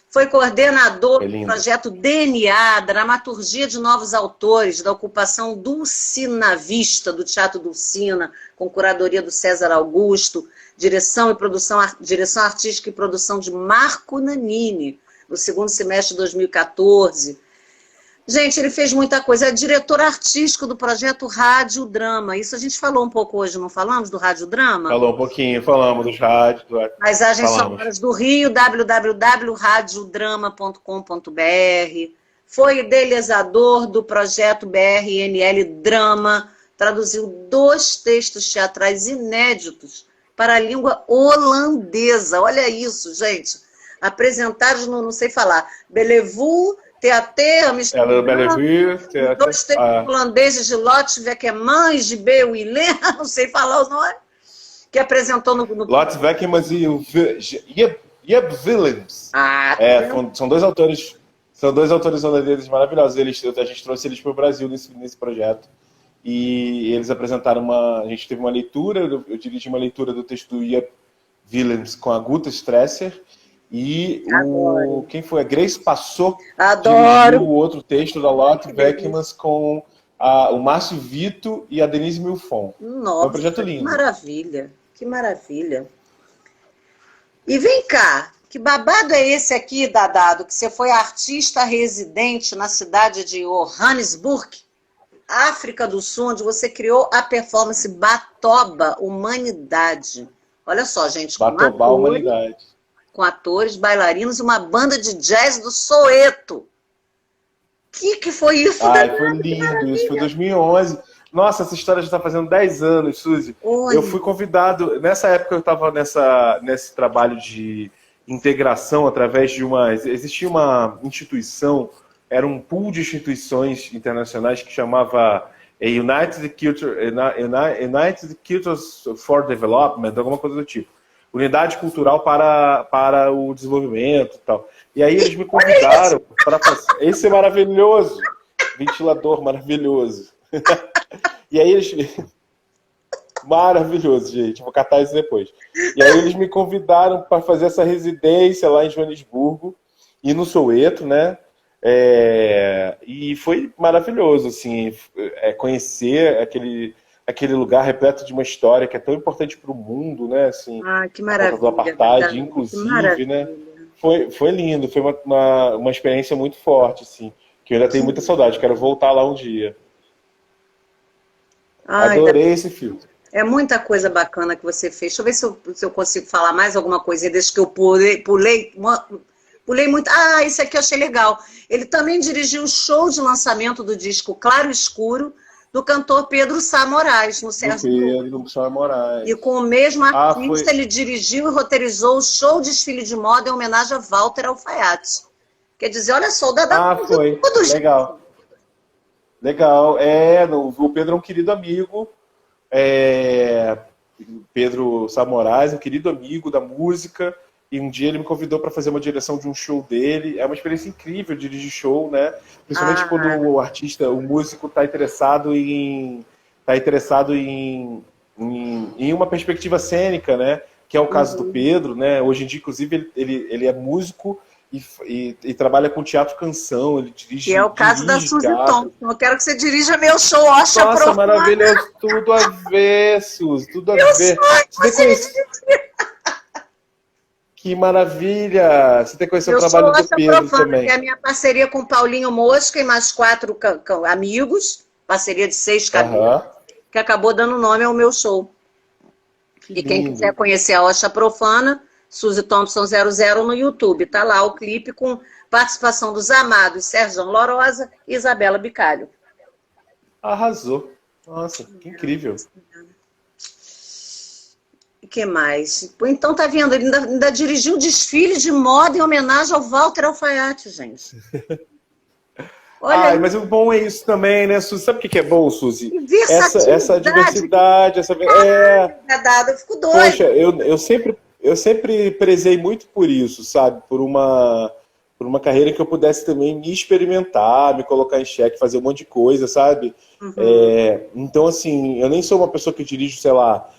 Foi coordenador do projeto DNA, dramaturgia de novos autores, da ocupação dulcinavista do Teatro Dulcina, com curadoria do César Augusto, direção artística e produção de Marco Nanini, no segundo semestre de 2014. Gente, ele fez muita coisa. É diretor artístico do projeto Rádio Drama. Isso a gente falou um pouco hoje, não falamos do Rádio Drama? Falou um pouquinho, falamos dos rádios. Paisagens sonoras do Rio, www.radiodrama.com.br. Foi idealizador do projeto BRNL Drama. Traduziu 2 textos teatrais inéditos para a língua holandesa. Olha isso, gente. Apresentados no, não sei falar, Bellevue, Teater, Amsterdã, 2 textos holandeses de Lotte Wekemans, de B. Willem, não sei falar os nomes, que apresentou no... Lotte Wekemans e Jeb Willems. São dois autores holandeses maravilhosos. A gente trouxe eles para o Brasil nesse projeto. E eles apresentaram a gente teve uma leitura, eu dirigi uma leitura do texto do Jeb Willems com a Guta Stresser. E quem foi? A Grace Passou. Adoro. O outro texto da Lotte Wekemans com o Márcio Vito e a Denise Milfon. Nossa, é um projeto lindo. Que maravilha, que maravilha. E vem cá, que babado é esse aqui, Dadado, que você foi artista residente na cidade de Johannesburg, África do Sul, onde você criou a performance Batoba Humanidade. Olha só, gente. Batoba Humanidade. Com atores, bailarinos e uma banda de jazz do Soweto. Que foi isso? Foi lindo, isso foi 2011. Nossa, essa história já está fazendo 10 anos, Suzy. Eu fui convidado, nessa época eu estava nesse trabalho de integração através de existia uma instituição, era um pool de instituições internacionais que chamava United Cultures for Development, alguma coisa do tipo. Unidade Cultural para o Desenvolvimento e tal. E aí eles me convidaram para fazer... Esse é maravilhoso. Ventilador maravilhoso. E aí eles... Maravilhoso, gente. Vou catar isso depois. E aí eles me convidaram para fazer essa residência lá em Joanesburgo e no Soweto, né? E foi maravilhoso, assim, conhecer aquele lugar repleto de uma história que é tão importante para o mundo, né? Assim, que maravilha. Do apartheid, inclusive, né? Foi lindo, foi uma experiência muito forte, assim, que eu ainda tenho muita saudade, quero voltar lá um dia. Adorei esse filme. É muita coisa bacana que você fez. Deixa eu ver se eu consigo falar mais alguma coisinha, desde que eu pulei muito. Esse aqui eu achei legal. Ele também dirigiu o show de lançamento do disco Claro Escuro, do cantor Pedro Sá Moraes, no Sérgio. Pedro Sá Moraes. E com o mesmo artista, ele dirigiu e roteirizou o show desfile de moda em homenagem a Walter Alfaiate. Quer dizer, olha só, o Dadá... foi. Legal. Legal. O Pedro é um querido amigo. Pedro Sá Moraes, um querido amigo da música. e um dia ele me convidou para fazer uma direção de um show dele. É uma experiência incrível dirigir show, né? Principalmente quando o artista, o músico está interessado em uma perspectiva cênica, né? Que é o caso do Pedro, né? Hoje em dia, inclusive, ele é músico e trabalha com teatro-canção, ele dirige. Que é o caso da Suzy Thompson. Eu quero que você dirija meu show, Oxa Profana. Nossa, maravilhoso, tudo a ver, Suzy, tudo a ver. Que maravilha! Você tem que conhecer o trabalho do Pedro Profana, também. Que é a minha parceria com o Paulinho Mosca e mais 4 amigos, parceria de 6 cabeças, que acabou dando nome ao meu show. E quem quiser conhecer a Oxa Profana, Suzy Thompson 00 no YouTube. Tá lá o clipe com participação dos amados Sérgio Lorosa e Isabela Bicalho. Arrasou. Nossa, que incrível. O que mais? Então tá vendo, ele ainda dirigiu um desfile de moda em homenagem ao Walter Alfaiate, gente. Olha, mas o bom é isso também, né, Suzy? Sabe o que é bom, Suzy? Essa diversidade, eu fico doida. Poxa, eu sempre prezei muito por isso, sabe? Por uma carreira que eu pudesse também me experimentar, me colocar em xeque, fazer um monte de coisa, sabe? Então, assim, eu nem sou uma pessoa que dirige, sei lá,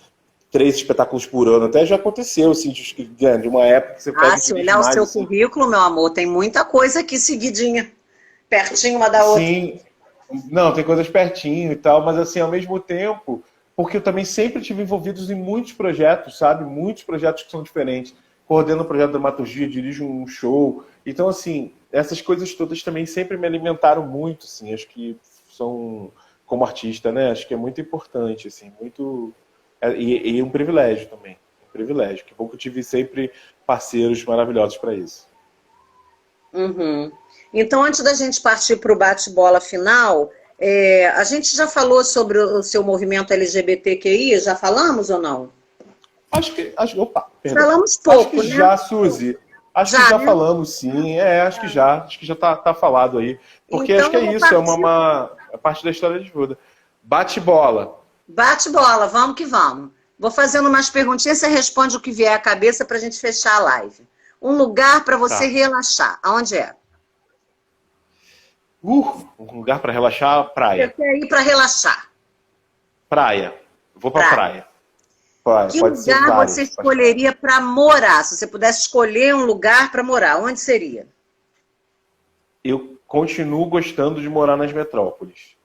3 espetáculos por ano. Até já aconteceu, assim, de uma época que você pode se olhar o seu currículo, meu amor, tem muita coisa aqui seguidinha, pertinho uma da outra. Sim, não, tem coisas pertinho e tal, mas assim, ao mesmo tempo, porque eu também sempre estive envolvido em muitos projetos, sabe? Muitos projetos que são diferentes. Coordeno um projeto de dramaturgia, dirijo um show. Então, assim, essas coisas todas também sempre me alimentaram muito, assim. Acho que são, como artista, né? Acho que é muito importante, assim, muito... E um privilégio também. Um privilégio. Que bom que eu tive sempre parceiros maravilhosos para isso. Então, antes da gente partir para o bate-bola final, a gente já falou sobre o seu movimento LGBTQI? Já falamos ou não? Opa, perdão. Falamos pouco, acho que né? Já, Suzy. Acho que já falamos, sim. Acho que já tá falado aí. Porque então, acho que é isso, é uma parte da história de vida. Bate-bola. Bate-bola, vamos que vamos. Vou fazendo umas perguntinhas, você responde o que vier à cabeça para a gente fechar a live. Um lugar para você relaxar, aonde é? Um lugar para relaxar, praia. Você quer ir para relaxar? Praia. Vou para praia. Que lugar você escolheria para morar? Se você pudesse escolher um lugar para morar, onde seria? Eu continuo gostando de morar nas metrópoles.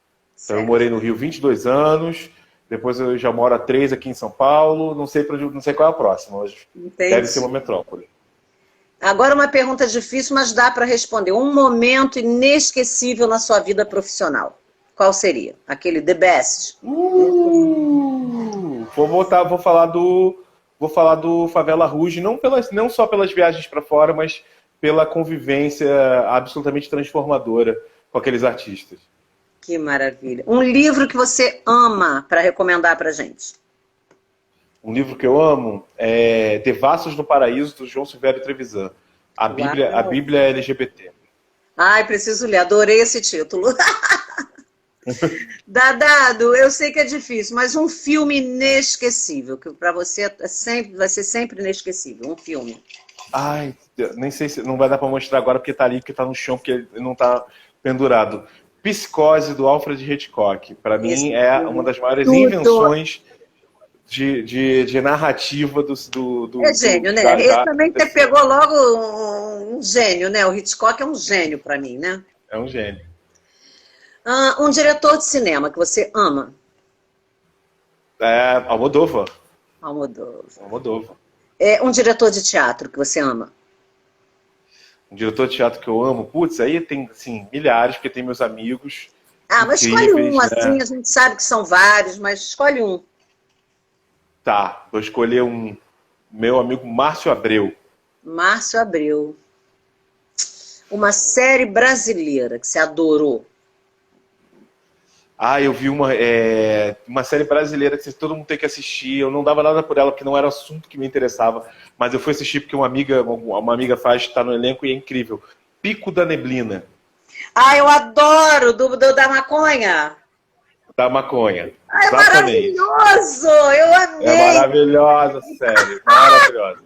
Então, eu morei no Rio 22 anos, depois eu já moro há 3 aqui em São Paulo, não sei qual é a próxima, mas deve ser uma metrópole. Agora uma pergunta difícil, mas dá para responder. Um momento inesquecível na sua vida profissional. Qual seria? Aquele the best? Vou falar do Favela Rouge, não só pelas viagens para fora, mas pela convivência absolutamente transformadora com aqueles artistas. Que maravilha. Um livro que você ama para recomendar para gente? Um livro que eu amo é Devassos no Paraíso, do João Silvério Trevisan. A Bíblia LGBT. Ai, preciso ler. Adorei esse título. Dadado, eu sei que é difícil, mas um filme inesquecível, que para você vai ser sempre inesquecível. Um filme. Ai, nem sei se não vai dar para mostrar agora porque tá ali, porque tá no chão, porque ele não tá pendurado. Psicose, do Alfred Hitchcock. Para mim é uma das maiores invenções de narrativa do é gênio, né? Ele também você pegou logo um gênio, né? O Hitchcock é um gênio para mim, né? É um gênio. Um diretor de cinema que você ama? Almodóvar. Almodóvar. Um diretor de teatro que você ama? Um diretor de teatro que eu amo? Putz, aí tem, assim, milhares, porque tem meus amigos. Mas escolhe um, né? Assim, a gente sabe que são vários, mas escolhe um. Tá, vou escolher meu amigo Márcio Abreu. Márcio Abreu. Uma série brasileira que você adorou? Eu vi uma série brasileira que todo mundo tem que assistir. Eu não dava nada por ela, porque não era assunto que me interessava. Mas eu fui assistir porque uma amiga faz, está no elenco e é incrível. Pico da Neblina. Eu adoro! Da maconha. Da maconha. É maravilhoso! Eu amei! É maravilhosa, série. Maravilhosa.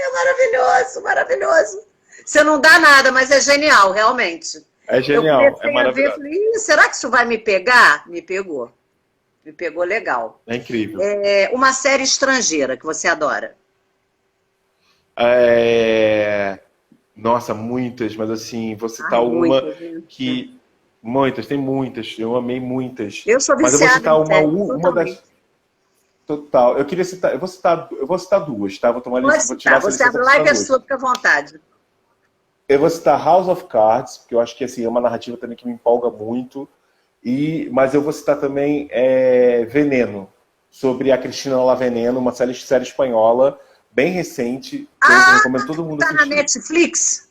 É maravilhoso, maravilhoso. Você não dá nada, mas é genial, realmente. É Eu genial, é comecei a ver, maravilhoso. falei, será que isso vai me pegar? Me pegou. Me pegou legal. É incrível. Uma série estrangeira que você adora. É... Nossa, muitas, mas assim, vou Ai, citar uma muitas, né? que. Muitas, tem muitas, eu amei muitas. Eu sou Mas eu vou viciada citar em uma, série, uma das. totalmente. Total. Eu queria citar, eu vou citar duas, tá? Vou tomar, Pode vou tirar citar. essa Você licença abre para a live, citar é duas. sua, fica à vontade. Eu vou citar House of Cards, porque eu acho que assim, é uma narrativa também que me empolga muito. Mas eu vou citar também Veneno, sobre a Cristina La Veneno, uma série espanhola, bem recente. Eu Ah, recomendo todo mundo tá na assistir. Netflix?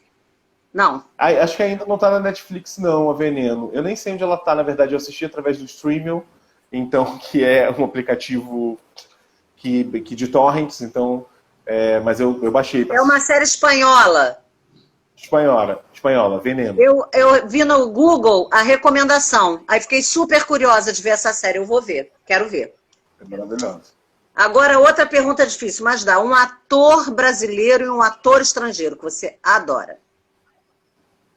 Não. Acho que ainda não tá na Netflix, não, a Veneno. Eu nem sei onde ela tá, na verdade. Eu assisti através do Streamio, então, que é um aplicativo que de torrents, então. Mas eu baixei para É uma assistir. série espanhola. Espanhola, Veneno. Eu vi no Google a recomendação. Aí fiquei super curiosa de ver essa série. Eu vou ver. Quero ver. É maravilhoso. Agora, outra pergunta difícil, mas dá. Um ator brasileiro e um ator estrangeiro que você adora.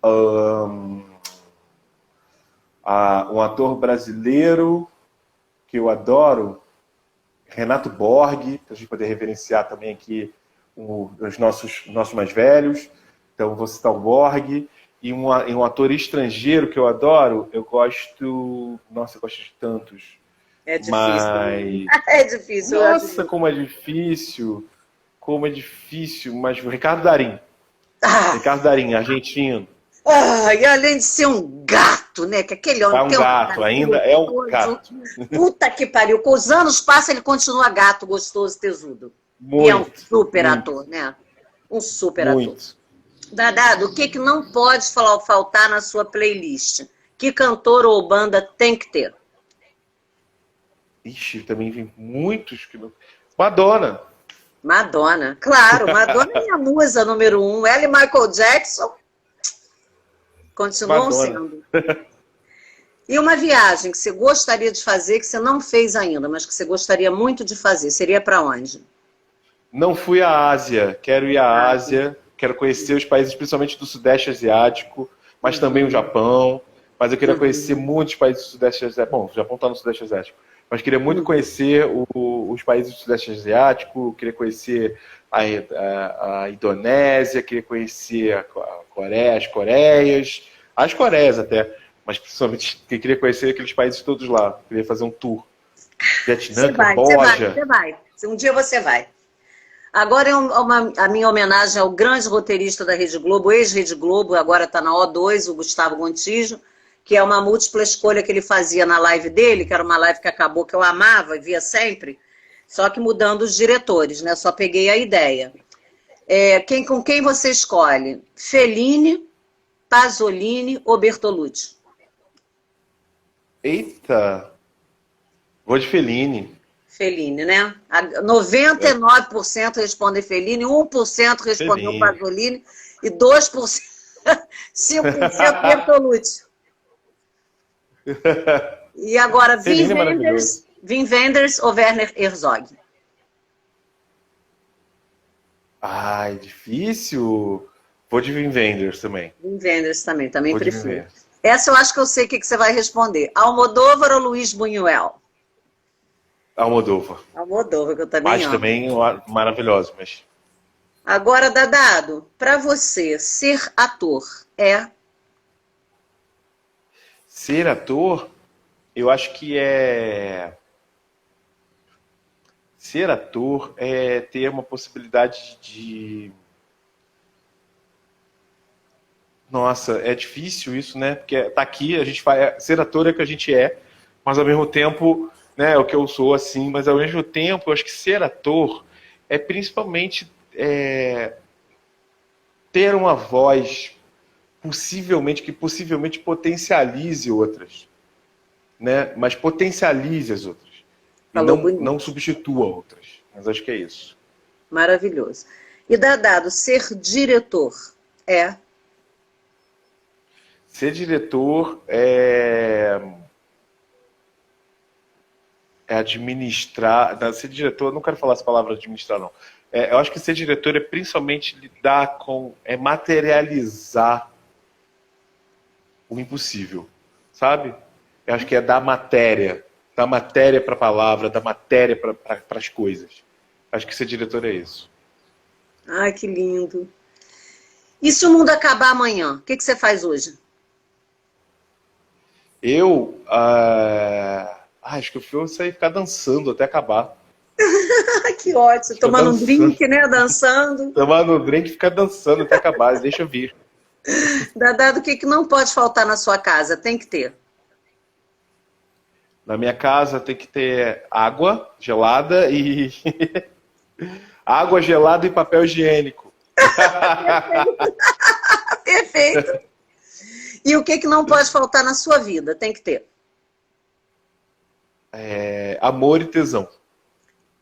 Ahn, um ator brasileiro que eu adoro, Renato Borghi, para a gente poder reverenciar também aqui os nossos mais velhos. Então, vou citar o Borghi. E um ator estrangeiro que eu adoro, eu gosto. Nossa, eu gosto de tantos. É difícil, né? Mas. É difícil, eu acho. Nossa, como é difícil! Como é difícil. Mas o Ricardo Darín. Ah, Ricardo Darín, argentino. e além de ser um gato, né? Que aquele É homem um tem um gato, ainda é um gostoso. gato. Puta que pariu. Com os anos passam, ele continua gato, gostoso, tesudo. E é um Muito, super muito, ator, né? Um super ator. muito. Dadado, o que, que não pode faltar na sua playlist? Que cantor ou banda tem que ter? Ixi, também vem muitos que não. Madonna. Madonna. Claro, Madonna é minha musa número um. Ela e Michael Jackson continuam Madonna. sendo. E uma viagem que você gostaria de fazer, que você não fez ainda, mas que você gostaria muito de fazer, seria para onde? Não fui à Ásia. Quero ir à Ásia. Quero conhecer os países, principalmente do Sudeste Asiático, mas também o Japão. Mas eu queria conhecer muitos países do Sudeste Asiático. Bom, o Japão está no Sudeste Asiático. Mas queria muito conhecer os países do Sudeste Asiático, queria conhecer a Indonésia, queria conhecer a Coreia, as Coreias até, mas principalmente queria conhecer aqueles países todos lá. Queria fazer um tour. Vietnã, Você vai, Camboja. você vai. Um dia você vai. Agora é a minha homenagem ao grande roteirista da Rede Globo, ex-Rede Globo, agora está na O2, o Gustavo Gontijo, que é uma múltipla escolha que ele fazia na live dele, que era uma live que acabou, que eu amava e via sempre, só que mudando os diretores, né? Só peguei a ideia. Com quem você escolhe? Fellini, Pasolini ou Bertolucci? Eita! Vou de Fellini. Fellini, né? 99% respondem Fellini, 1% respondeu Fellini. Pasolini e 2%, 5% Bertolucci. E agora, Fellini é maravilhoso. Wim Wenders ou Werner Herzog? Ai, difícil. Vou de Wim Wenders também. Wim Wenders também Vou de Wim prefiro. Wenders. Essa eu acho que eu sei o que você vai responder. Almodóvar ou Luiz Buñuel? Almodóvar. Almodóvar, que eu também Mas amo. também maravilhoso, mas... Agora, Dadado, para você, ser ator é... Ser ator, eu acho que Ser ator é ter uma possibilidade de... Nossa, é difícil isso, né? Porque tá aqui, a gente faz... Ser ator é o que a gente é, mas ao mesmo tempo, né, é o que eu sou, assim, mas ao mesmo tempo, eu acho que ser ator é principalmente ter uma voz que possivelmente potencialize outras, né? Mas potencialize as outras e Falou não bonito. substitua outras. Mas acho que é isso. Maravilhoso. E Dadado, ser diretor é... Ser diretor é administrar. Não, ser diretor, não quero falar essa palavra administrar, não. eu acho que ser diretor é principalmente lidar com, materializar o impossível, sabe? Eu acho que é dar matéria para a palavra, dar matéria para as coisas. Acho que ser diretor é isso. Ai, que lindo. E se o mundo acabar amanhã? O que você faz hoje? Acho que eu vou sair ficar dançando até acabar. Que ótimo. Tomando um drink, né? Dançando. Tomando um drink e ficar dançando até acabar. Deixa eu vir. Dadado, o que não pode faltar na sua casa? Tem que ter. Na minha casa tem que ter água gelada e... água gelada e papel higiênico. Perfeito. E o que não pode faltar na sua vida? Tem que ter. Amor e tesão.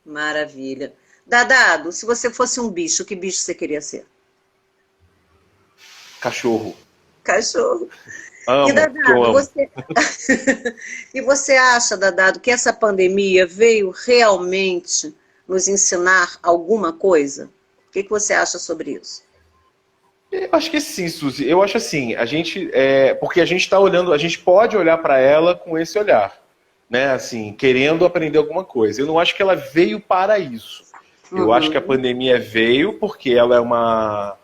Maravilha. Dadado, se você fosse um bicho, que bicho você queria ser? Cachorro. Cachorro. Amo, e Dadado, e você acha, Dadado, que essa pandemia veio realmente nos ensinar alguma coisa? O que você acha sobre isso? Eu acho que sim, Suzy. Eu acho assim, porque a gente está olhando, a gente pode olhar para ela com esse olhar, né? Assim, querendo aprender alguma coisa. Eu não acho que ela veio para isso. Eu acho que a pandemia veio porque ela é uma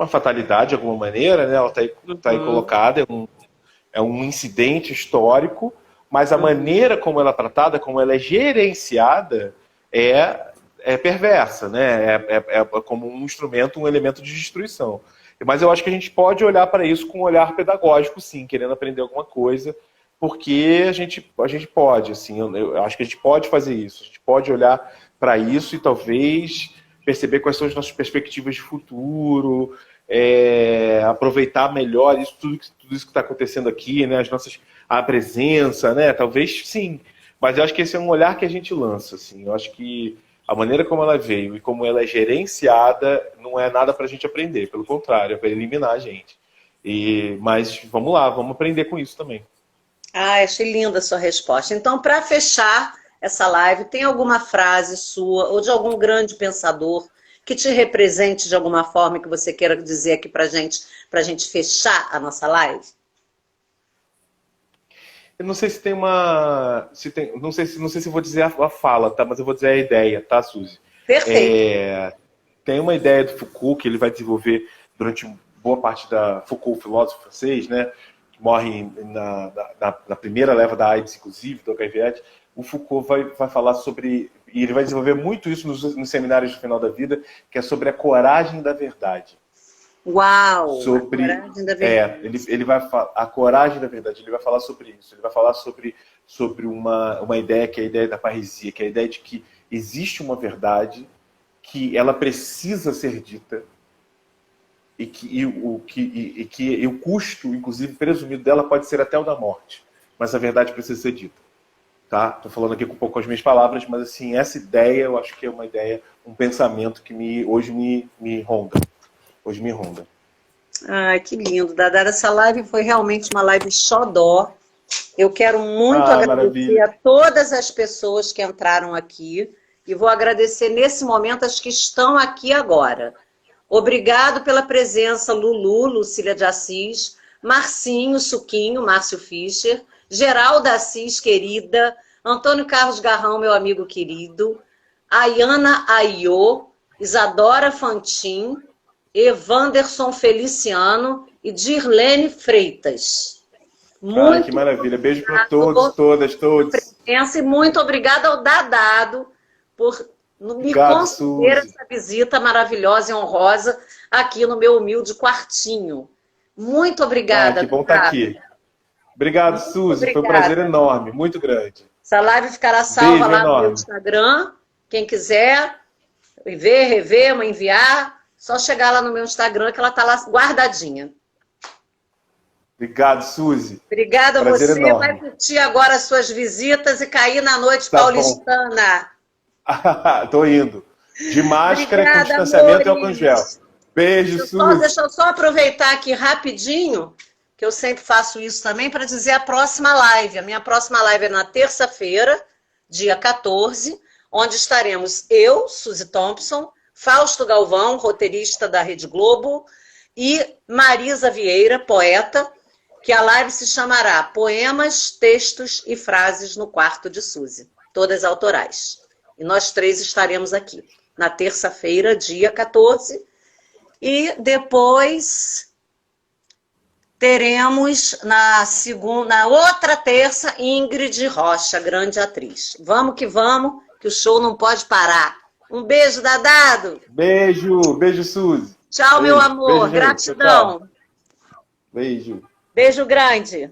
fatalidade de alguma maneira, né? Ela está aí colocada, é um incidente histórico, mas a maneira como ela é tratada, como ela é gerenciada, é perversa, né? É como um instrumento, um elemento de destruição. Mas eu acho que a gente pode olhar para isso com um olhar pedagógico, sim, querendo aprender alguma coisa, porque a gente pode, assim, eu acho que a gente pode fazer isso, a gente pode olhar para isso e talvez perceber quais são as nossas perspectivas de futuro, aproveitar melhor tudo isso que está acontecendo aqui, né? A presença, né? Talvez sim, mas eu acho que esse é um olhar que a gente lança, assim. Eu acho que a maneira como ela veio e como ela é gerenciada não é nada para a gente aprender, pelo contrário, é para eliminar a gente. Mas vamos lá, vamos aprender com isso também. Achei linda a sua resposta. Então, para fechar essa live, tem alguma frase sua ou de algum grande pensador que te represente de alguma forma que você queira dizer aqui para gente fechar a nossa live? Eu não sei se tem não sei se vou dizer a fala, tá? Mas eu vou dizer a ideia, tá, Suzy? Perfeito. Tem uma ideia do Foucault que ele vai desenvolver durante boa parte da Foucault, filósofo francês, né? Que morre na primeira leva da AIDS, inclusive, do HIV/AIDS. O Foucault vai falar sobre, e ele vai desenvolver muito isso nos seminários do final da vida, que é sobre a coragem da verdade. Uau! Sobre, a coragem da verdade. Ele vai falar a coragem da verdade. Ele vai falar sobre isso. Ele vai falar sobre uma ideia que é a ideia da parresia, que é a ideia de que existe uma verdade que ela precisa ser dita e que o custo, inclusive presumido dela, pode ser até o da morte. Mas a verdade precisa ser dita. Tá? Estou falando aqui com um pouco com as minhas palavras, mas assim, essa ideia eu acho que é uma ideia, um pensamento que hoje me ronda. Hoje me ronda. Ai, que lindo, Dadá. Essa live foi realmente uma live xodó. Eu quero muito agradecer maravilha. a todas as pessoas que entraram aqui e vou agradecer nesse momento as que estão aqui agora. Obrigado pela presença, Lulu, Lucília de Assis, Marcinho, Suquinho, Márcio Fischer, Geralda Assis, querida, Antônio Carlos Garrão, meu amigo querido, Ayana Aiô, Isadora Fantin, Evanderson Feliciano e Dirlene Freitas. Muito que maravilha. Beijo para todos, todas, todos. E muito obrigada ao Dadado por me conceder essa visita maravilhosa e honrosa aqui no meu humilde quartinho. Muito obrigada. Que bom estar aqui. Obrigado, Suzy. Foi um prazer enorme, muito grande. Essa live ficará salva lá no meu Instagram. Quem quiser ver, rever, me enviar, só chegar lá no meu Instagram que ela está lá guardadinha. Obrigado, Suzy. Obrigada a você. Enorme. Vai curtir agora as suas visitas e cair na noite paulistana. Tô indo. De máscara, obrigada, com distanciamento e álcool gel. Beijo, Suzy. Deixa eu só aproveitar aqui rapidinho, que eu sempre faço isso também, para dizer a próxima live. A minha próxima live é na terça-feira, dia 14, onde estaremos eu, Suzy Thompson, Fausto Galvão, roteirista da Rede Globo, e Marisa Vieira, poeta, que a live se chamará Poemas, Textos e Frases no Quarto de Suzy, todas autorais. E nós três estaremos aqui na terça-feira, dia 14, e depois teremos na outra terça, Ingrid Rocha, grande atriz. Vamos, que o show não pode parar. Um beijo, Dadado. Beijo, Suzy. Tchau, meu amor. Beijo, gratidão. tchau. Beijo. Beijo grande.